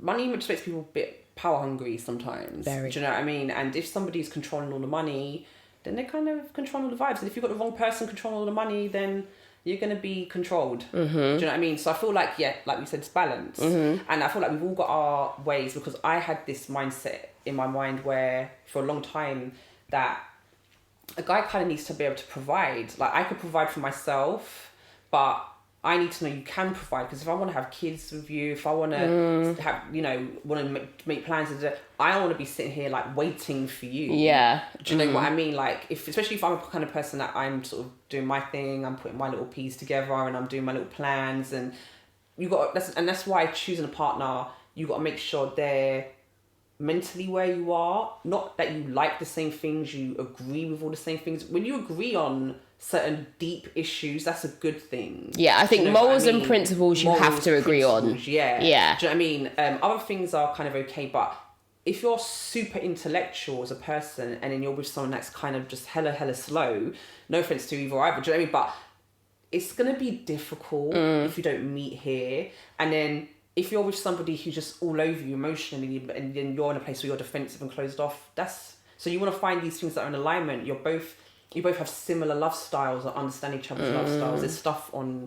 just makes people a bit power hungry sometimes. Very. Do you know what I mean? And if somebody's controlling all the money, then they kind of control all the vibes. And if you've got the wrong person controlling all the money, then you're going to be controlled. Do you know what I mean? So I feel like, like we said, it's balance. And I feel like we've all got our ways, because I had this mindset in my mind where for a long time that a guy kind of needs to be able to provide. Like, I could provide for myself, but I need to know you can provide, because if I want to have kids with you, if I want to have, you know, want to make plans, I don't want to be sitting here like waiting for you. Yeah. Do you know what I mean? Like, especially if I'm a kind of person that I'm sort of doing my thing, I'm putting my little piece together and I'm doing my little plans, and that's why choosing a partner, you got to make sure they're mentally where you are, not that you like the same things, you agree with all the same things. When you agree on certain deep issues, that's a good thing. Yeah, I think morals and principles you have to agree on. Yeah. Do you know what I mean? Other things are kind of okay, but if you're super intellectual as a person and then you're with someone that's kind of just hella slow, no offense to either, do you know what I mean? But it's going to be difficult if you don't meet here. And then if you're with somebody who's just all over you emotionally, and then you're in a place where you're defensive and closed off, so you want to find these things that are in alignment. You both have similar love styles or understand each other's love styles. There's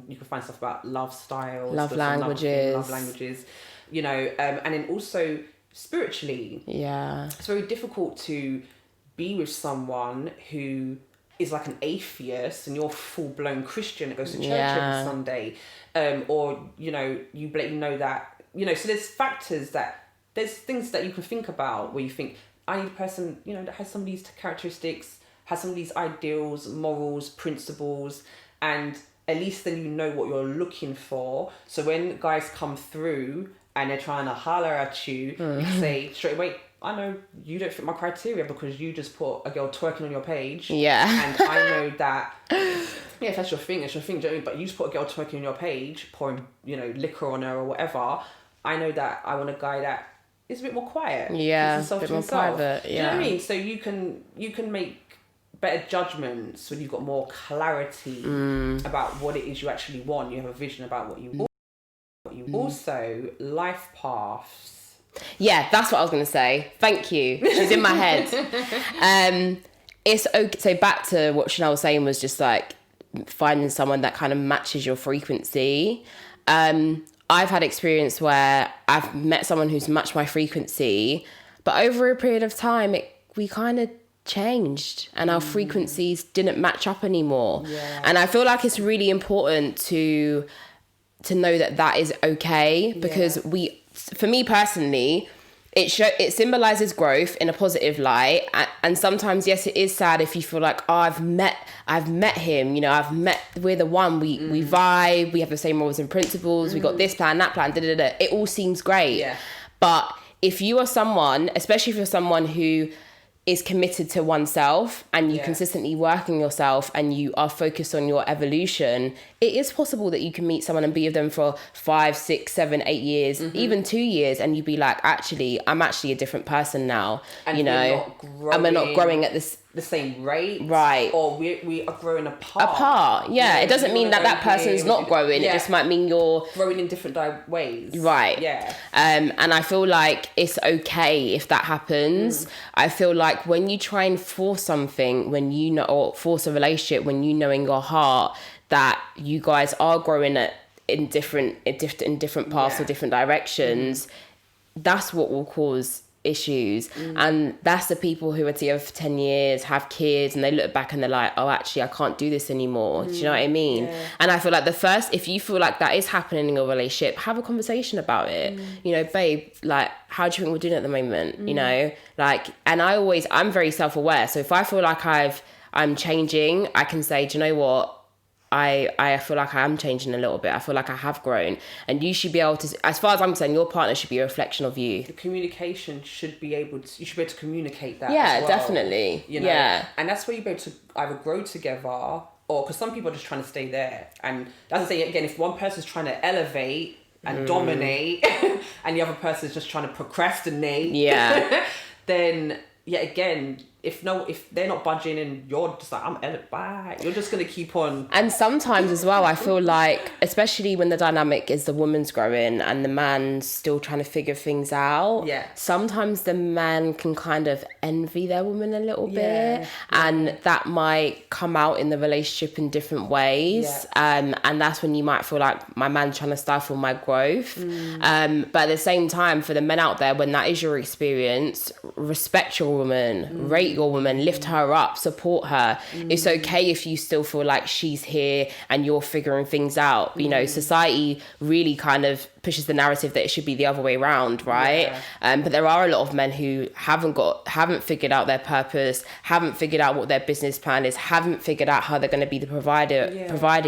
you can find stuff about love styles, love languages, you know, and then also spiritually. Yeah. It's very difficult to be with someone who is like an atheist and you're full-blown Christian that goes to church every Sunday, or, you know, you know that, you know, so there's things that you can think about where you think, I need a person, you know, that has some of these characteristics, has some of these ideals, morals, principles, and at least then you know what you're looking for. So when guys come through and they're trying to holler at you, you can say straight away, I know you don't fit my criteria because you just put a girl twerking on your page. Yeah. And I know that, yeah, if that's your thing, it's your thing. Do you know what I mean? But you just put a girl twerking on your page, pouring, liquor on her or whatever. I know that I want a guy that is a bit more quiet. Yeah, a bit more private. Yeah. Do you know what I mean? So you can make better judgments when you've got more clarity about what it is you actually want. You have a vision about what you want. Also, life paths. Yeah, that's what I was going to say. Thank you. She's in my head. It's okay. So back to what Chanel was saying was just like finding someone that kind of matches your frequency. I've had experience where I've met someone who's matched my frequency, but over a period of time, we kind of changed and our frequencies didn't match up anymore. Yeah. And I feel like it's really important to know that is okay, because for me personally, it symbolizes growth in a positive light, and sometimes, yes, it is sad if you feel like, oh, I've met him, we're the one, we vibe, we have the same roles and principles, we got this plan, that plan, it all seems great. But if you are someone, especially if you're someone who is committed to oneself and you consistently work on yourself and you are focused on your evolution, it is possible that you can meet someone and be with them for 5, 6, 7, 8 years, even 2 years, and you'd be like, actually, I'm actually a different person now, and and we're not growing at the same rate, right? Or we are growing apart. Yeah, it doesn't mean that person's not growing. It just might mean you're growing in different ways, right? Yeah. And I feel like it's okay if that happens. I feel like when you try and force something, or force a relationship, when you know in your heart that you guys are growing in different paths or different directions, that's what will cause issues. And that's the people who are together for 10 years, have kids, and they look back and they're like, oh, actually, I can't do this anymore. Do you know what I mean? And I feel like if you feel like that is happening in your relationship, have a conversation about it. Babe, like, how do you think we're doing at the moment? And I'm very self-aware. So if I feel like I'm changing, I can say, do you know what? I feel like I am changing a little bit. I feel like I have grown, and you should be able to, as far as I'm concerned, your partner should be a reflection of you. The communication you should be able to communicate that. Yeah, as well, definitely. Yeah, and that's where you be able to either grow together, or because some people are just trying to stay there. And as I say again, if one person's trying to elevate and dominate, and the other person's just trying to procrastinate, then again, if they're not budging and you're just like, I'm bye, you're just going to keep on. And sometimes as well, I feel like, especially when the dynamic is the woman's growing and the man's still trying to figure things out, sometimes the man can kind of envy their woman a little bit, and that might come out in the relationship in different ways. And that's when you might feel like, my man's trying to stifle my growth. But at the same time, for the men out there, when that is your experience, respect your woman, rate your woman, lift her up, support her. It's okay if you still feel like she's here and you're figuring things out. Society really kind of pushes the narrative that it should be the other way around, right? But there are a lot of men who haven't figured out their purpose, haven't figured out what their business plan is, haven't figured out how they're going to be the provider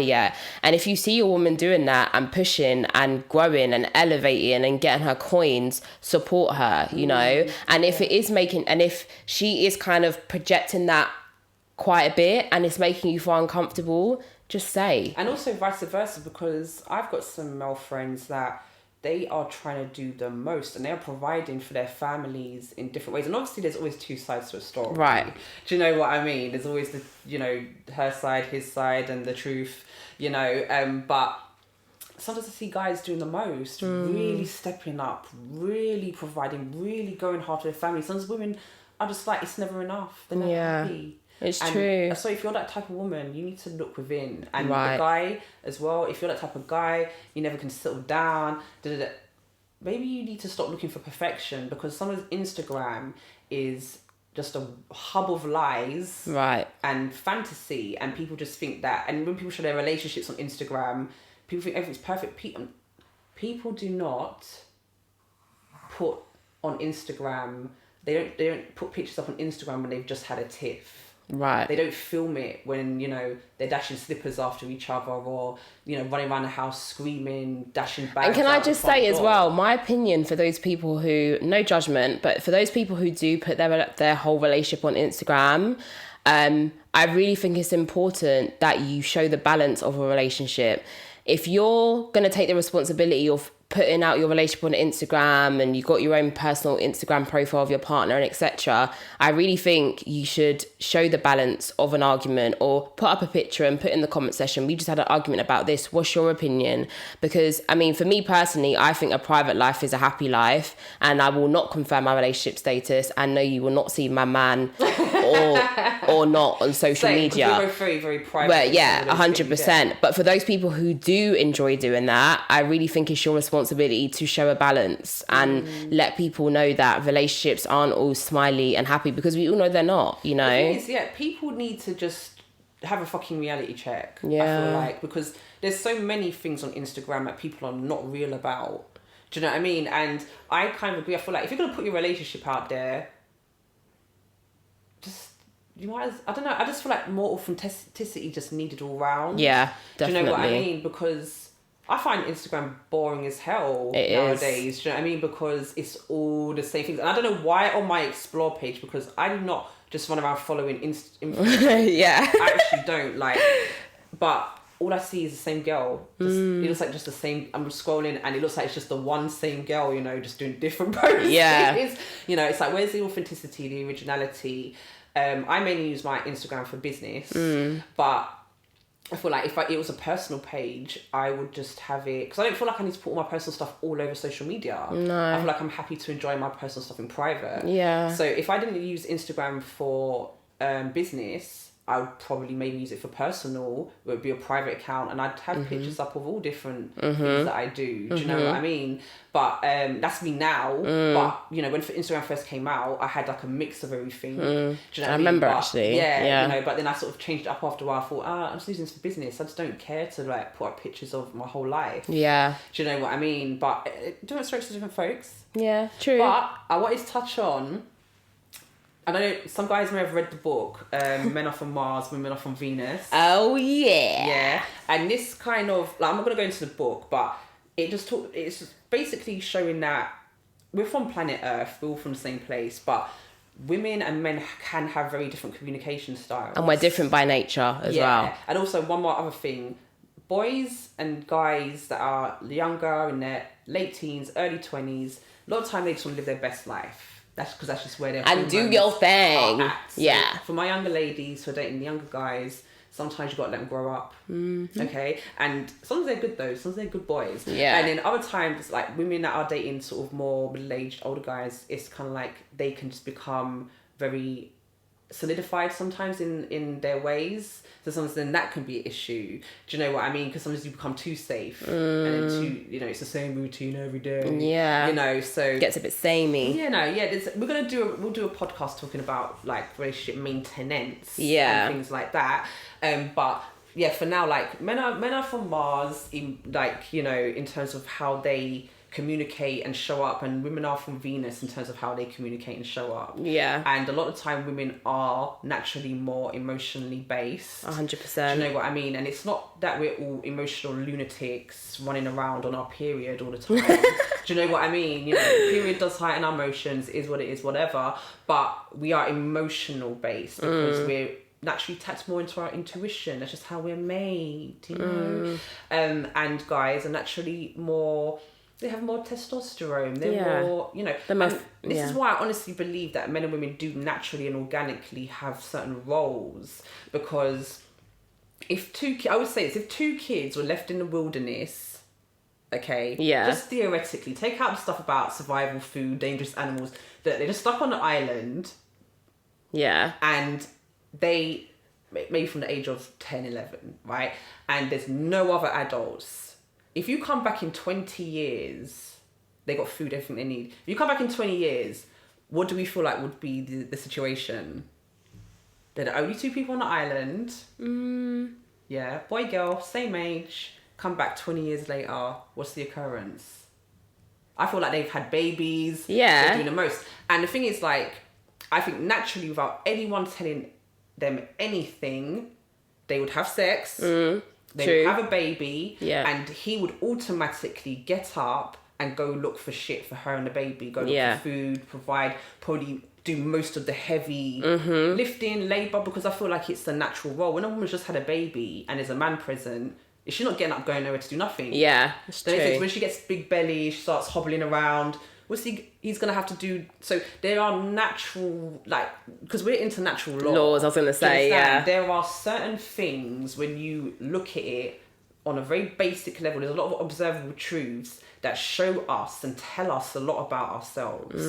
yet. And if you see your woman doing that and pushing and growing and elevating and getting her coins, support her, and if it is and if she is kind of projecting that quite a bit and it's making you feel uncomfortable, just say. And also vice versa, because I've got some male friends that they are trying to do the most and they're providing for their families in different ways. And obviously there's always two sides to a story. Right. Do you know what I mean? There's always her side, his side, and the truth, but sometimes I see guys doing the most, really stepping up, really providing, really going hard for their family. Sometimes women are just like, it's never enough. They're never happy. It's true. So if you're that type of woman, you need to look within. And the guy as well, if you're that type of guy, you never can settle down. Maybe you need to stop looking for perfection, because some of Instagram is just a hub of lies and fantasy, and people just think that. And when people show their relationships on Instagram, people think everything's perfect. People do not put on Instagram. They don't put pictures up on Instagram when they've just had a tiff. Right. They don't film it when, you know, they're dashing slippers after each other, or, you know, running around the house screaming, dashing bags. And can I out the just front say as door. well, my opinion for those people who, no judgment, but for those people who do put their whole relationship on Instagram, I really think it's important that you show the balance of a relationship. If you're going to take the responsibility of putting out your relationship on Instagram, and you've got your own personal Instagram profile of your partner and etc., I really think you should show the balance of an argument, or put up a picture and put in the comment section, we just had an argument about this, what's your opinion? Because I mean, for me personally, I think a private life is a happy life, and I will not confirm my relationship status, and no, you will not see my man or not on social media. We're both very, very private. But yeah, 100%. But for those people who do enjoy doing that, I really think it's your responsibility to show a balance and let people know that relationships aren't all smiley and happy, because we all know they're not, you know? The thing is, people need to just have a fucking reality check. Yeah. I feel like, because there's so many things on Instagram that people are not real about. Do you know what I mean? And I kind of agree. I feel like if you're going to put your relationship out there, you might, I don't know, I just feel like more authenticity just needed all round. Yeah, definitely. Do you know what I mean? Because I find Instagram boring as hell nowadays. Do you know what I mean? Because it's all the same things. And I don't know why on my Explore page, because I do not just run around following yeah. I actually don't, like, but all I see is the same girl. It looks like just the same. I'm scrolling and it looks like it's just the one same girl, you know, just doing different posts. Yeah. You know, it's like, where's the authenticity, the originality? I mainly use my Instagram for business, but I feel like if it was a personal page, I would just have it, because I don't feel like I need to put all my personal stuff all over social media. No. I feel like I'm happy to enjoy my personal stuff in private. Yeah. So if I didn't use Instagram for business, I would probably maybe use it for personal. It would be a private account, and I'd have pictures up of all different things that I do. Do you know what I mean? But that's me now. But you know, when Instagram first came out, I had like a mix of everything. Do you know what I mean? remember But, actually. Yeah. You know, but then I sort of changed it up after a while. I thought, I'm just using this for business. I just don't care to like put up pictures of my whole life. Yeah. Do you know what I mean? But different strokes for different folks. Yeah, true. But I wanted to touch on, I know some guys may have read the book, Men Are From Mars, Women Are From Venus. Oh, yeah. Yeah. And this kind of, like, I'm not going to go into the book, but it's just basically showing that we're from planet Earth, we're all from the same place, but women and men can have very different communication styles. And we're different by nature as well. And also, one more other thing, boys and guys that are younger, in their late teens, early 20s, a lot of time they just want to live their best life. That's because that's just where they're And do your thing. So yeah. for my younger ladies who are dating the younger guys, sometimes you got to let them grow up. Okay. And sometimes they're good though. Sometimes they're good boys. Yeah. And then other times, like women that are dating sort of more middle-aged, older guys, it's kind of like they can just become very solidified sometimes in their ways. So sometimes then that can be an issue. Do you know what I mean? Because sometimes you become too safe and then too, you know, it's the same routine every day. Yeah. You know, so It gets a bit samey. yeah, no, yeah. We'll do a podcast talking about like relationship maintenance, Yeah. and things like that. But yeah, for now, like men are from Mars in, like, you know, in terms of how they communicate and show up, and women are from Venus in terms of how they communicate and show up. Yeah. And a lot of time women are naturally more emotionally based. 100%. Do you know what I mean? And it's not that we're all emotional lunatics running around on our period all the time. Do you know what I mean? You know, the period does heighten our emotions, is what it is, whatever. But we are emotional based because we're naturally tapped more into our intuition. That's just how we're made, you know. And guys are naturally more, they have more testosterone. They're more, you know. This is why I honestly believe that men and women do naturally and organically have certain roles. Because if two kids were left in the wilderness, okay, just theoretically, take out the stuff about survival, food, dangerous animals, that they're just stuck on the island. Yeah. And they, maybe from the age of 10, 11, right? And there's no other adults. If you come back in 20 years, they got food, everything they need. If you come back in 20 years, what do we feel like would be the situation? They're the only two people on the island. Yeah, boy, girl, same age. Come back 20 years later, what's the occurrence? I feel like they've had babies. Yeah. They're doing the most. And the thing is, like, I think naturally, without anyone telling them anything, they would have sex, True. they would have a baby, Yeah. and he would automatically get up and go look for shit for her and the baby, go look Yeah. for food, provide, probably do most of the heavy Mm-hmm. lifting, labour, because I feel like it's the natural role. When a woman's just had a baby and there's a man present, is she not getting up, going nowhere to do nothing? Yeah, it's Then if it's true. when she gets big belly, she starts hobbling around. He's gonna have to do. So there are natural, like, because we're into natural Laws, I was gonna Do you say, understand? yeah. There are certain things when you look at it on a very basic level. There's a lot of observable truths that show us and tell us a lot about ourselves,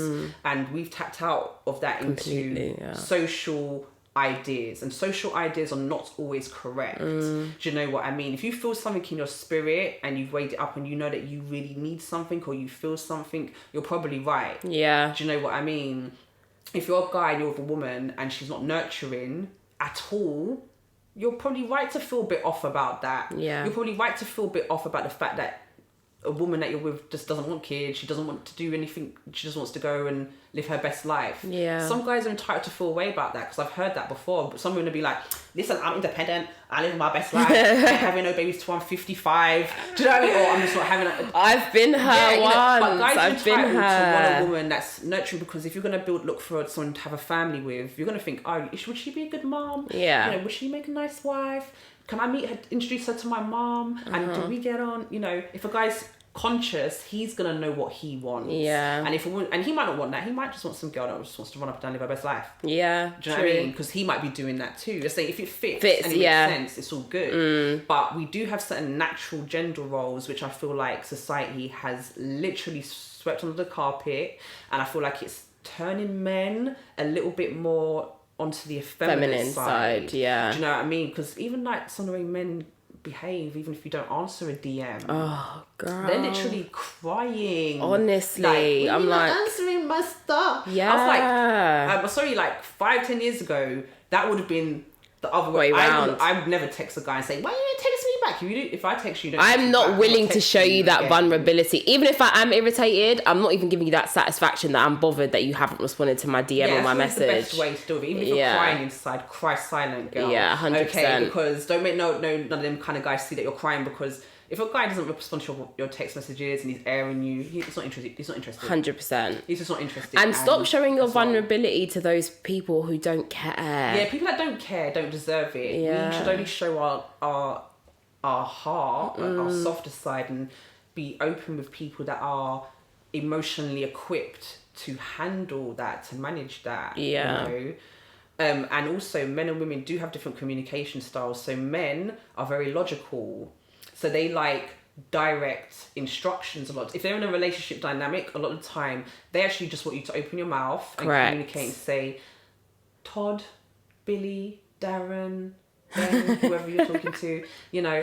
and we've tapped out of that Completely, into yeah. social ideas, and social ideas are not always correct. Do you know what I mean? If you feel something in your spirit and you've weighed it up and you know that you really need something or you feel something, you're probably right. Yeah. Do you know what I mean? If you're a guy and you're with a woman and she's not nurturing at all, you're probably right to feel a bit off about that. Yeah. You're probably right to feel a bit off about the fact that a woman that you're with just doesn't want kids. She doesn't want to do anything. She just wants to go and live her best life. Yeah. Some guys are entitled to feel away about that, because I've heard that before. But some women will be like, listen, I'm independent. I live my best life. I'm having no babies till I'm 55. Do you know what I mean? Or I'm just not having a... I've been her once. But guys are I've been entitled to want her. a woman that's nurturing, because if you're going to look for someone to have a family with, you're going to think, oh, would she be a good mom? Yeah. You know, would she make a nice wife? Can I meet her, introduce her to my mom? And do we get on? You know, if a guy's conscious, he's gonna know what he wants. Yeah. And if a woman, and he might not want that, he might just want some girl that just wants to run up and down, live her best life. Yeah. Do you know what I mean? Because he might be doing that too. Just say if it fits and it yeah. makes sense, it's all good. But we do have certain natural gender roles which I feel like society has literally swept under the carpet, and I feel like it's turning men a little bit more onto the feminine side. Yeah. Do you know what I mean? Because even like some of the way men behave, even if you don't answer a DM, Oh, girl. they're literally crying. Honestly, I'm like, answering my stuff. Yeah. I was like, I'm sorry, like 5-10 years ago, that would have been the other way round. I would never text a guy and say, why you text me back? If I text you, don't text I'm me not back, willing I'm to text show you that again. vulnerability. Even if I am irritated, I'm not even giving you that satisfaction that I'm bothered that you haven't responded to my DM or my that's message. the best way to do it. Even if you're crying inside, cry silent, girl. Yeah, 100%. Okay, because don't make none of them kind of guys see that you're crying, because if a guy doesn't respond to your text messages and he's airing you, he's not interested. 100%. He's just not interested. And stop showing your that's all. vulnerability to those people who don't care. Yeah, people that don't care don't deserve it. Yeah. We should only show our heart, our softer side, and be open with people that are emotionally equipped to handle that, to manage that. Yeah. You know? And also, men and women do have different communication styles. So men are very logical. So they like direct instructions a lot. If they're in a relationship dynamic, a lot of the time, they actually just want you to open your mouth and Correct. communicate and say, Todd, Billy, Darren, Ben, whoever you're talking to, you know,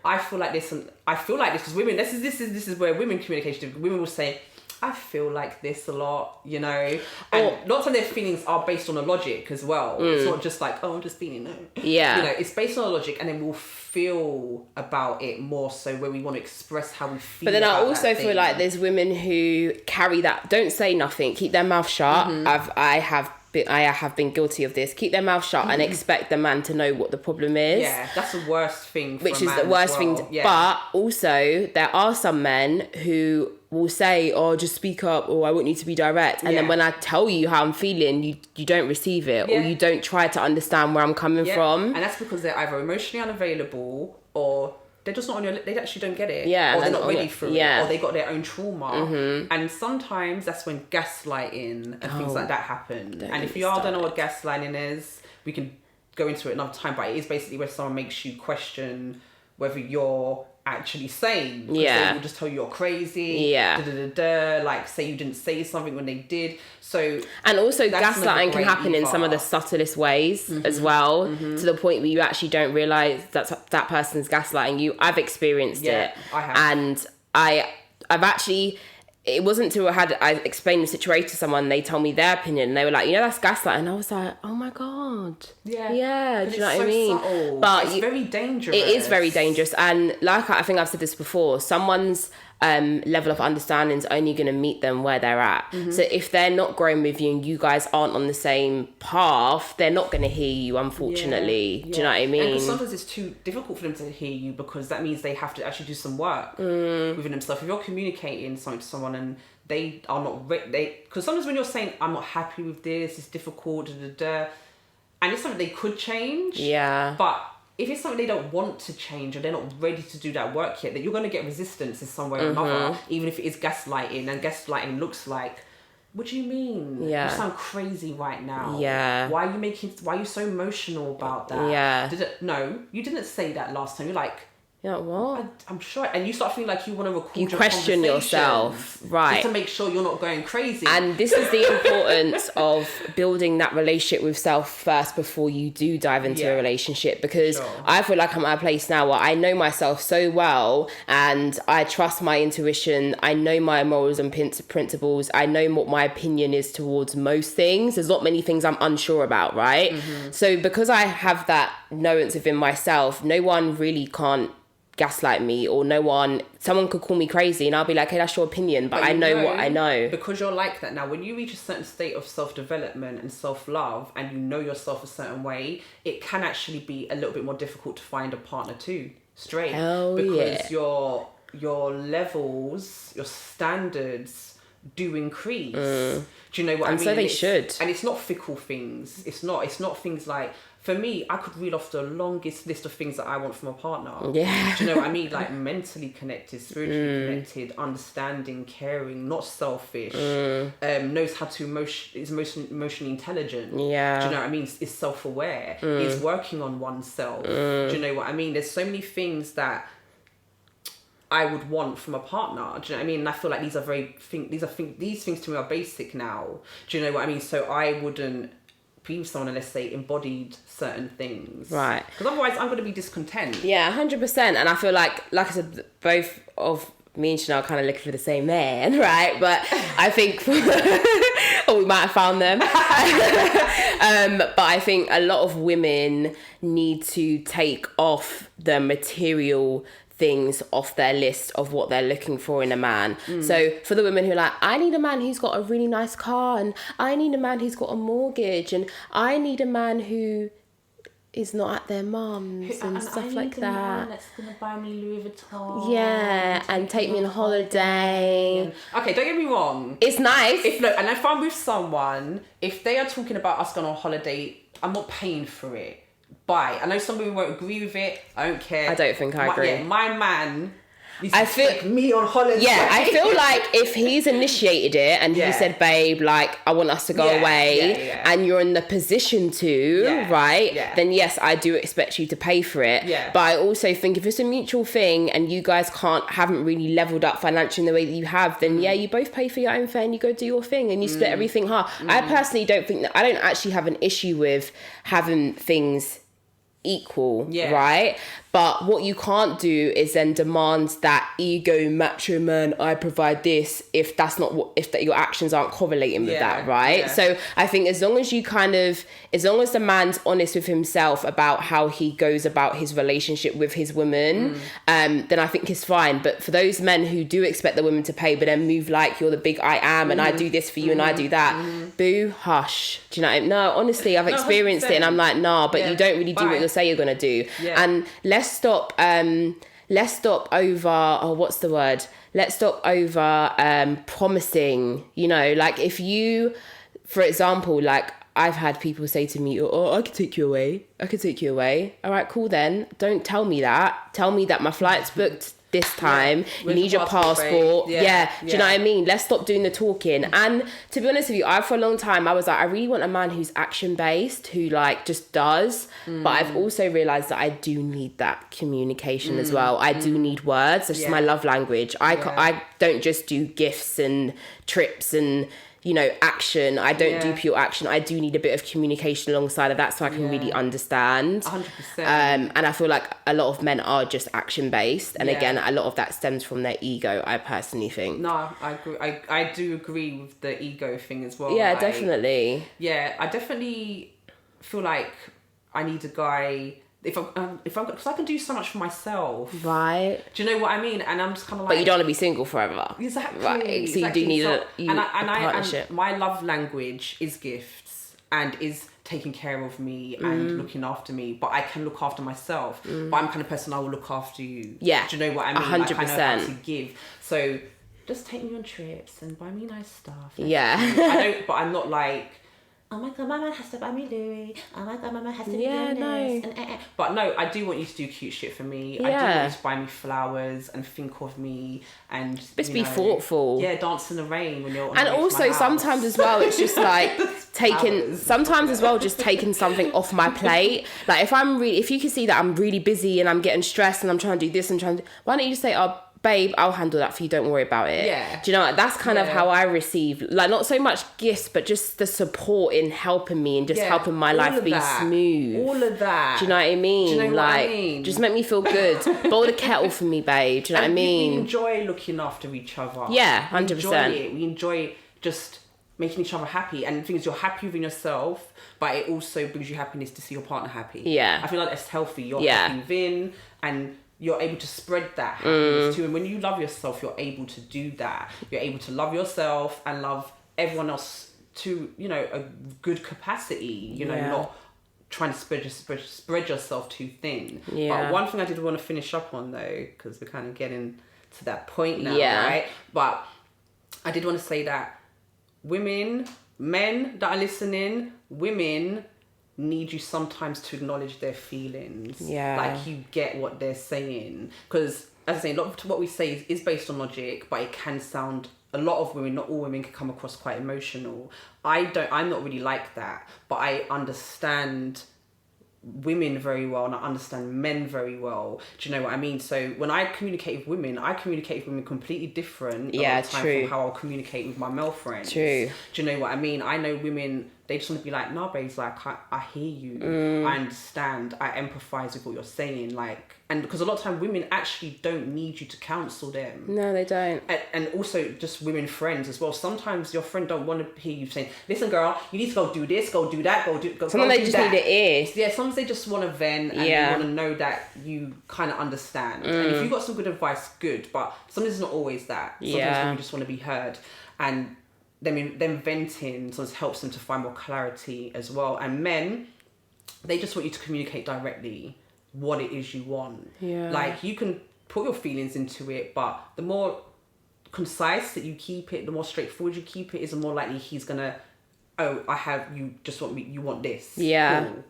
I feel like this, and I feel like this because women, this is where women communication, women will say, I feel like this a lot, you know, and lots of their feelings are based on a logic as well. It's not just like, oh, I'm just feeling no. Yeah. You know, it's based on a logic, and then we'll feel about it more so when we want to express how we feel. But then I about also that feel thing. like there's women who carry that, don't say nothing, keep their mouth shut. I have been guilty of this. Keep their mouth shut and expect the man to know what the problem is. Yeah, that's the worst thing. Which is the worst thing. Yeah. But also, there are some men who will say, oh, just speak up, or I want you to be direct. And then when I tell you how I'm feeling, you don't receive it, or you don't try to understand where I'm coming from. And that's because they're either emotionally unavailable, or they're just not on your, they actually don't get it. Yeah. Or they're not ready for it. Yeah. Or they got their own trauma. And sometimes that's when gaslighting and things like that happen. And if you all don't know what gaslighting is, we can go into it another time. But it is basically where someone makes you question whether you're actually sane. Yeah. They will just tell you you're crazy. Yeah. Like say you didn't say something when they did. So and also that's never gaslighting can great happen in some of the either. subtlest ways as well, to the point where you actually don't realize that person's gaslighting you. I've experienced it. I have. And I've actually, it wasn't until I explained the situation to someone, they told me their opinion, and they were like, you know, that's gaslighting. And I was like, oh my God. Yeah. Do you know what I mean? Subtle. But it's very dangerous. It is very dangerous. And like I think I've said this before, someone's level of understanding is only going to meet them where they're at. So if they're not growing with you and you guys aren't on the same path, they're not going to hear you, unfortunately. Do you know what I mean? And sometimes it's too difficult for them to hear you, because that means they have to actually do some work within themselves. If you're communicating something to someone and they are not because sometimes when you're saying, I'm not happy with this, it's difficult, and it's something they could change, but if it's something they don't want to change or they're not ready to do that work yet, then you're going to get resistance in some way or another, even if it is gaslighting. And gaslighting looks like, what do you mean? You sound crazy right now. Why are you so emotional about that? No, you didn't say that last time. You're like, what? I'm sure. And you start feeling like you want to record you question yourself, right? Just to make sure you're not going crazy. And this is the importance of building that relationship with self first before you do dive into a relationship, because I feel like I'm at a place now where I know myself so well and I trust my intuition. I know my morals and principles. I know what my opinion is towards most things. There's not many things I'm unsure about, right? So because I have that knowance within myself, no one really can't gaslight me, or someone could call me crazy and I'll be like, hey, that's your opinion, but I know what I know. Because you're like that now. When you reach a certain state of self-development and self-love and you know yourself a certain way, it can actually be a little bit more difficult to find a partner too, straight. Because your levels, your standards do increase. Do you know what I mean? So they should. And it's not fickle things. It's not things like, for me, I could read off the longest list of things that I want from a partner. Do you know what I mean? Like mentally connected, spiritually connected, understanding, caring, not selfish, knows how to is emotionally intelligent. Do you know what I mean? Is self-aware, is working on oneself. Do you know what I mean? There's so many things that I would want from a partner. Do you know what I mean? And I feel like these things to me are basic now. Do you know what I mean? So I wouldn't be with someone unless they embodied certain things, right? Because otherwise I'm going to be discontent. 100%. And I feel like I said, both of me and Chanel kind of looking for the same man, right? But I think we might have found them. But I think a lot of women need to take off the material things off their list of what they're looking for in a man. So for the women who are like, I need a man who's got a really nice car, and I need a man who's got a mortgage, and I need a man who is not at their mum's and stuff like that. Man that's gonna buy me Louis Vuitton. And take me on holiday. Okay, don't get me wrong. It's nice. And if I'm with someone, if they are talking about us going on holiday, I'm not paying for it. Bye. I know some people won't agree with it. I don't care. I don't think I agree. My man take me on holiday. I feel like if he's initiated it and he said, babe, like, I want us to go away, and you're in the position to, right, then yes, I do expect you to pay for it. But I also think if it's a mutual thing and you guys haven't really leveled up financially in the way that you have, then you both pay for your own fare and you go do your thing and you split everything half. I personally don't think that, I don't actually have an issue with having things equal, right? But what you can't do is then demand that ego macho man, I provide this, if that's not your actions aren't correlating with that, right? So I think as long as the man's honest with himself about how he goes about his relationship with his woman, then I think it's fine. But for those men who do expect the women to pay but then move like you're the big I am and I do this for you and I do that, boo, hush. Do you know what I mean? No, honestly, I've experienced it and I'm like, nah, but you don't really do what you say you're gonna do. And let's stop promising, like if you, for example, like I've had people say to me, I could take you away. All right, cool then. Don't tell me that. Tell me that my flight's booked this time, you need your passport. Do you know what I mean? Let's stop doing the talking. And to be honest with you, for a long time I was like, I really want a man who's action based, who like just does. But I've also realized that I do need that communication as well. I do need words. That's just my love language. I don't just do gifts and trips and action. I don't do pure action. I do need a bit of communication alongside of that so I can really understand. 100%. And I feel like a lot of men are just action based. And again, a lot of that stems from their ego, I personally think. No, I agree. I do agree with the ego thing as well. Yeah, definitely. Yeah, I definitely feel like I need a guy because I can do so much for myself. Right. Do you know what I mean? And I'm just kind of like... But you don't want to be single forever. Exactly. Right. So you do need a partnership. And my love language is gifts and is taking care of me and looking after me. But I can look after myself. But I'm the kind of person I will look after you. Yeah. Do you know what I mean? 100%. Like, I know how to give. So just take me on trips and buy me nice stuff. Yeah. But I'm not like... Oh my god, mama has to buy me Louis. Oh my god, mama has to do this. But no, I do want you to do cute shit for me. I do want you to buy me flowers and think of me and just be thoughtful. Yeah, dance in the rain when you're on and also sometimes as well, it's just like taking something off my plate. Like if you can see that I'm really busy and I'm getting stressed and I'm trying to do this and why don't you just say, oh babe, I'll handle that for you, don't worry about it. Yeah. Do you know what? That's kind of how I receive, like, not so much gifts, but just the support in helping me and just helping my life be smooth. All of that. Do you know what I mean? Do you know like, what I mean? Just make me feel good. Boil the kettle for me, babe. Do you know what I mean? We enjoy looking after each other. Yeah, 100%. We enjoy just making each other happy. And the thing is, you're happy within yourself, but it also brings you happiness to see your partner happy. Yeah. I feel like that's healthy. You're happy within and you're able to spread that happiness too. And when you love yourself, you're able to do that. You're able to love yourself and love everyone else to, a good capacity, not trying to spread yourself too thin. Yeah. But one thing I did want to finish up on though, because we're kind of getting to that point now, right? But I did want to say that men that are listening, women need you sometimes to acknowledge their feelings. Yeah. Like you get what they're saying. Because, as I say, a lot of what we say is based on logic, but it can sound... A lot of women, not all women, can come across quite emotional. I'm not really like that. But I understand women very well and I understand men very well. Do you know what I mean? So when I communicate with women, completely different a lot of the time from how I'll communicate with my male friends. True. Do you know what I mean? I know women, they just want to be like, nah, babes, like, I hear you. I understand. I empathise with what you're saying. Like, and because a lot of time women actually don't need you to counsel them. No, they don't. And also just women friends as well. Sometimes your friend don't want to hear you saying, listen, girl, you need to go do this, go do that, Sometimes they just need the ear. Yeah, sometimes they just want to vent and they want to know that you kind of understand. And if you've got some good advice, good. But sometimes it's not always that. Sometimes women just want to be heard. And them venting sometimes helps them to find more clarity as well. And men, they just want you to communicate directly what it is you want. Yeah. Like, you can put your feelings into it, but the more concise that you keep it, the more straightforward you keep it, is the more likely he's gonna, you just want me, you want this. Yeah. Cool.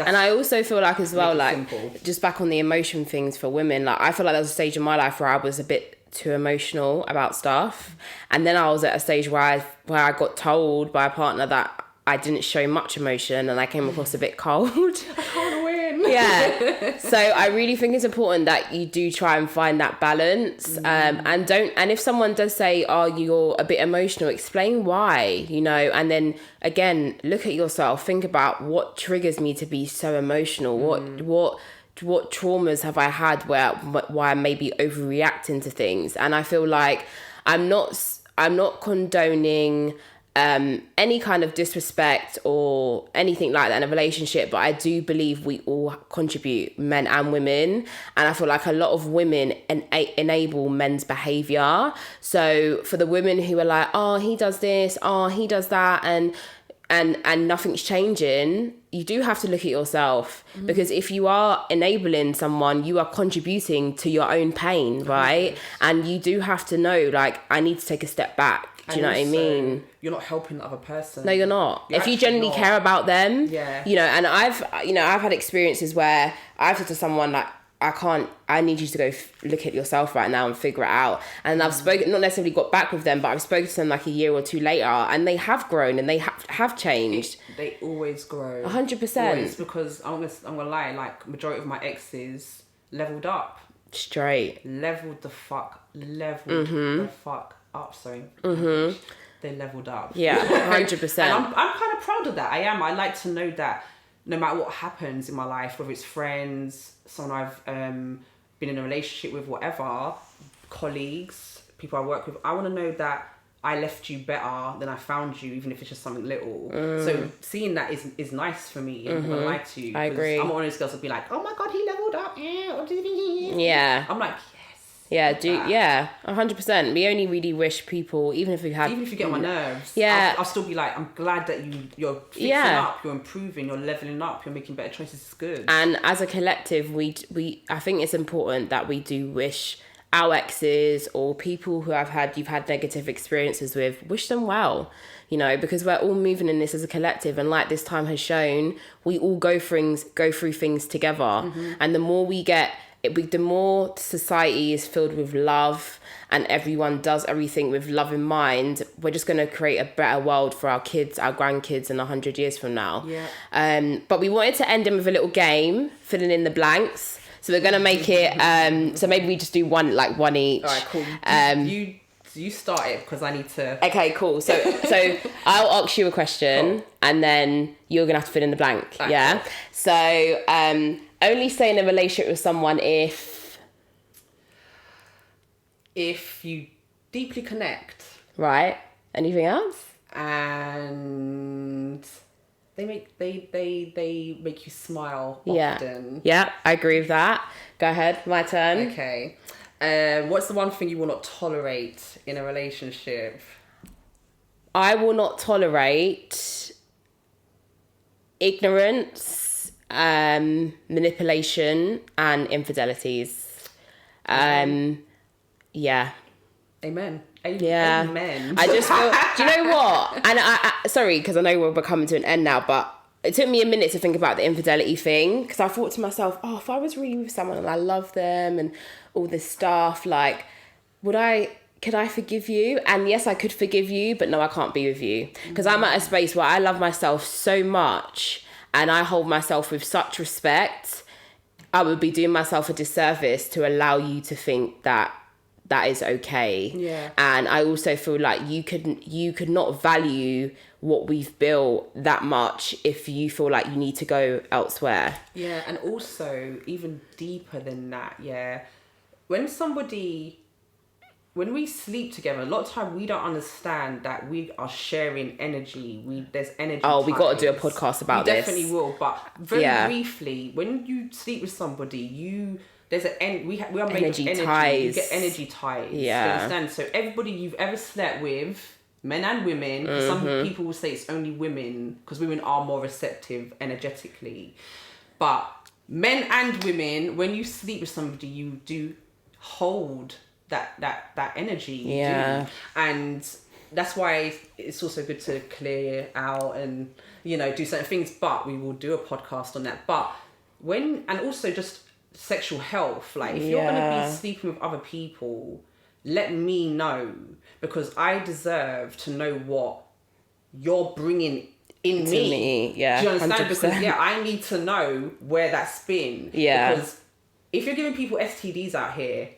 And I also feel like as well, like, simple. Just back on the emotion things for women, like, I feel like there was a stage in my life where I was a bit too emotional about stuff. And then I was at a stage where I got told by a partner that I didn't show much emotion and I came across a bit cold. I can't win. Yeah. So I really think it's important that you do try and find that balance. And if someone does say, oh, you're a bit emotional, explain why, and then again, look at yourself, think about what triggers me to be so emotional. What traumas have I had why I may be overreacting to things. And I feel like I'm not condoning any kind of disrespect or anything like that in a relationship, but I do believe we all contribute, men and women, and I feel like a lot of women enable men's behavior. So for the women who are like, oh, he does this, oh, he does that, and nothing's changing, you do have to look at yourself, because if you are enabling someone, you are contributing to your own pain, right? And you do have to know, like, I need to take a step back. Do you know what I mean? You're not helping the other person. No, you're not. If you genuinely care about them, and I've had experiences where I've said to someone, like, I need you to go look at yourself right now and figure it out. And I've spoken, not necessarily got back with them, but I've spoken to them like a year or two later, and they have grown and they have changed. They always grow. 100%. It's because I'm gonna lie, like, majority of my exes leveled up. Straight. Leveled the fuck up, sorry. They leveled up. Yeah, 100%. And I'm kind of proud of that. I am. I like to know that no matter what happens in my life, whether it's friends, someone I've been in a relationship with, whatever, colleagues, people I work with, I want to know that I left you better than I found you, even if it's just something little. So seeing that is nice for me. I'm not gonna lie to you. I agree. I'm one of those girls that'll be like, oh my God, he leveled up. Yeah. I'm like, yeah, 100%. We only really wish people, even if you get on my nerves, I'll still be like, I'm glad that you're fixing up, you're improving, you're leveling up, you're making better choices. It's good. And as a collective, I think it's important that we do wish our exes or people who you've had negative experiences with, wish them well, because we're all moving in this as a collective, and like this time has shown, we all go through things together. And the more we get, the more society is filled with love and everyone does everything with love in mind, we're just going to create a better world for our kids, our grandkids in 100 years from now. But we wanted to end in with a little game, filling in the blanks. So we're going to make it, so maybe we just do one each. All right, cool. You start it because I need to... Okay, cool. So I'll ask you a question and then you're going to have to fill in the blank. Okay. Yeah? So only stay in a relationship with someone if you deeply connect. Right. Anything else? And they make you smile often. Yeah, I agree with that. Go ahead, my turn. Okay. What's the one thing you will not tolerate in a relationship? I will not tolerate ignorance, manipulation, and infidelities. Yeah. Amen. Yeah. Amen. I just feel, do you know what? And I sorry, because I know we're coming to an end now, but it took me a minute to think about the infidelity thing, because I thought to myself, if I was really with someone and I love them and all this stuff, like, could I forgive you? And yes, I could forgive you, but no, I can't be with you. Because I'm at a space where I love myself so much and I hold myself with such respect. I would be doing myself a disservice to allow you to think that is okay. Yeah. And I also feel like you could not value what we've built that much if you feel like you need to go elsewhere. Yeah, and also even deeper than that, when we sleep together, a lot of time we don't understand that we are sharing energy. There's energy. Oh, we got to do a podcast about this. We definitely will, but very briefly, when you sleep with somebody, we are made energy of energy. Ties. You get energy ties. Yeah. You understand? So everybody you've ever slept with, men and women, some people will say it's only women because women are more receptive energetically. But men and women, when you sleep with somebody, you do hold that energy. Yeah. And that's why it's also good to clear out and, do certain things. But we will do a podcast on that. But and also just sexual health, like if you're going to be sleeping with other people, let me know, because I deserve to know what you're bringing in me. Yeah, do you understand? 100%. Because I need to know where that's been. Yeah, because if you're giving people STDs out here,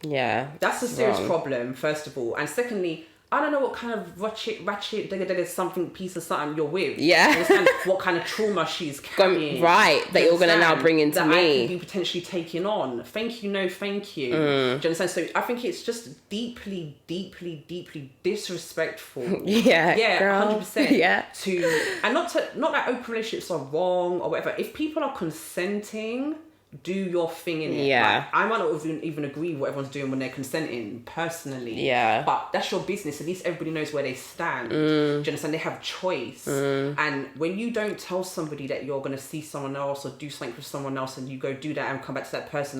that's a serious problem, first of all. And secondly, I don't know what kind of ratchet something piece of something you're with. Yeah. Understand what kind of trauma she's carrying. Right, that you're going to now bring into that me. I could be potentially taking on. Thank you, no thank you. Do you understand? So I think it's just deeply, deeply, deeply disrespectful. Yeah, girl. 100%. Yeah. And not that open relationships are wrong or whatever. If people are consenting, do your thing in it. Yeah. Like, I might not even agree with what everyone's doing when they're consenting personally. Yeah. But that's your business. At least everybody knows where they stand. Do you understand? They have choice. And when you don't tell somebody that you're going to see someone else or do something with someone else and you go do that and come back to that person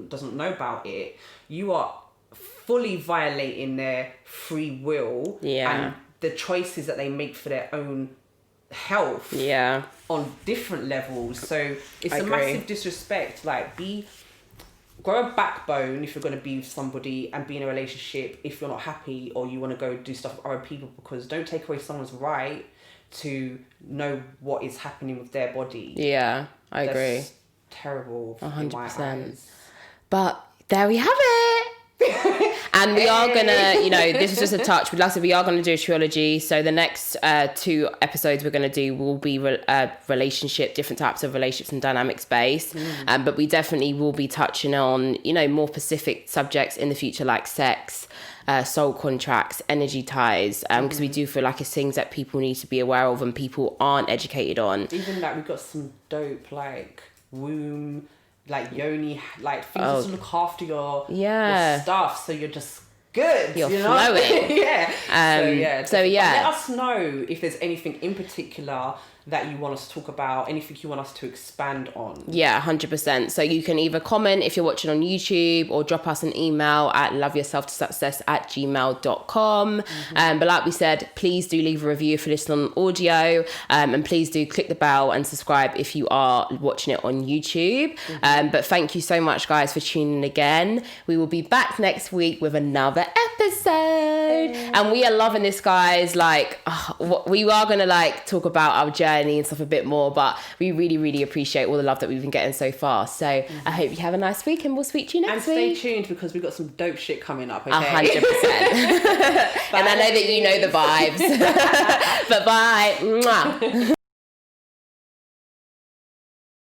doesn't know about it, you are fully violating their free will. Yeah. And the choices that they make for their own health on different levels. So it's a massive disrespect. Like, grow a backbone if you're going to be with somebody and be in a relationship if you're not happy or you want to go do stuff with other people, because don't take away someone's right to know what is happening with their body. Yeah, I agree. Terrible. 100%. But there we have it. And we are gonna, this is just a touch. Like I said, we are gonna do a trilogy. So the next 2 episodes we're gonna do will be different types of relationships and dynamics based. But we definitely will be touching on, more specific subjects in the future, like sex, soul contracts, energy ties, because we do feel like it's things that people need to be aware of and people aren't educated on. Even like we've got some dope like womb, like yoni, like things to look after your stuff, so you're just good, you're flowing. So let us know if there's anything in particular that you want us to talk about, anything you want us to expand on. 100%. So you can either comment if you're watching on YouTube, or drop us an email at loveyourselftosuccess@gmail.com. But like we said, please do leave a review if you're listening on audio, and please do click the bell and subscribe if you are watching it on YouTube. But thank you so much, guys, for tuning in again. We will be back next week with another episode, and we are loving this, guys. Like, we are gonna like talk about our journey and stuff a bit more, but we really, really appreciate all the love that we've been getting so far. So I hope you have a nice week, and we'll speak to you next week. And stay tuned, because we've got some dope shit coming up, okay? 100%. And I know that you know the vibes. But bye. Mwah.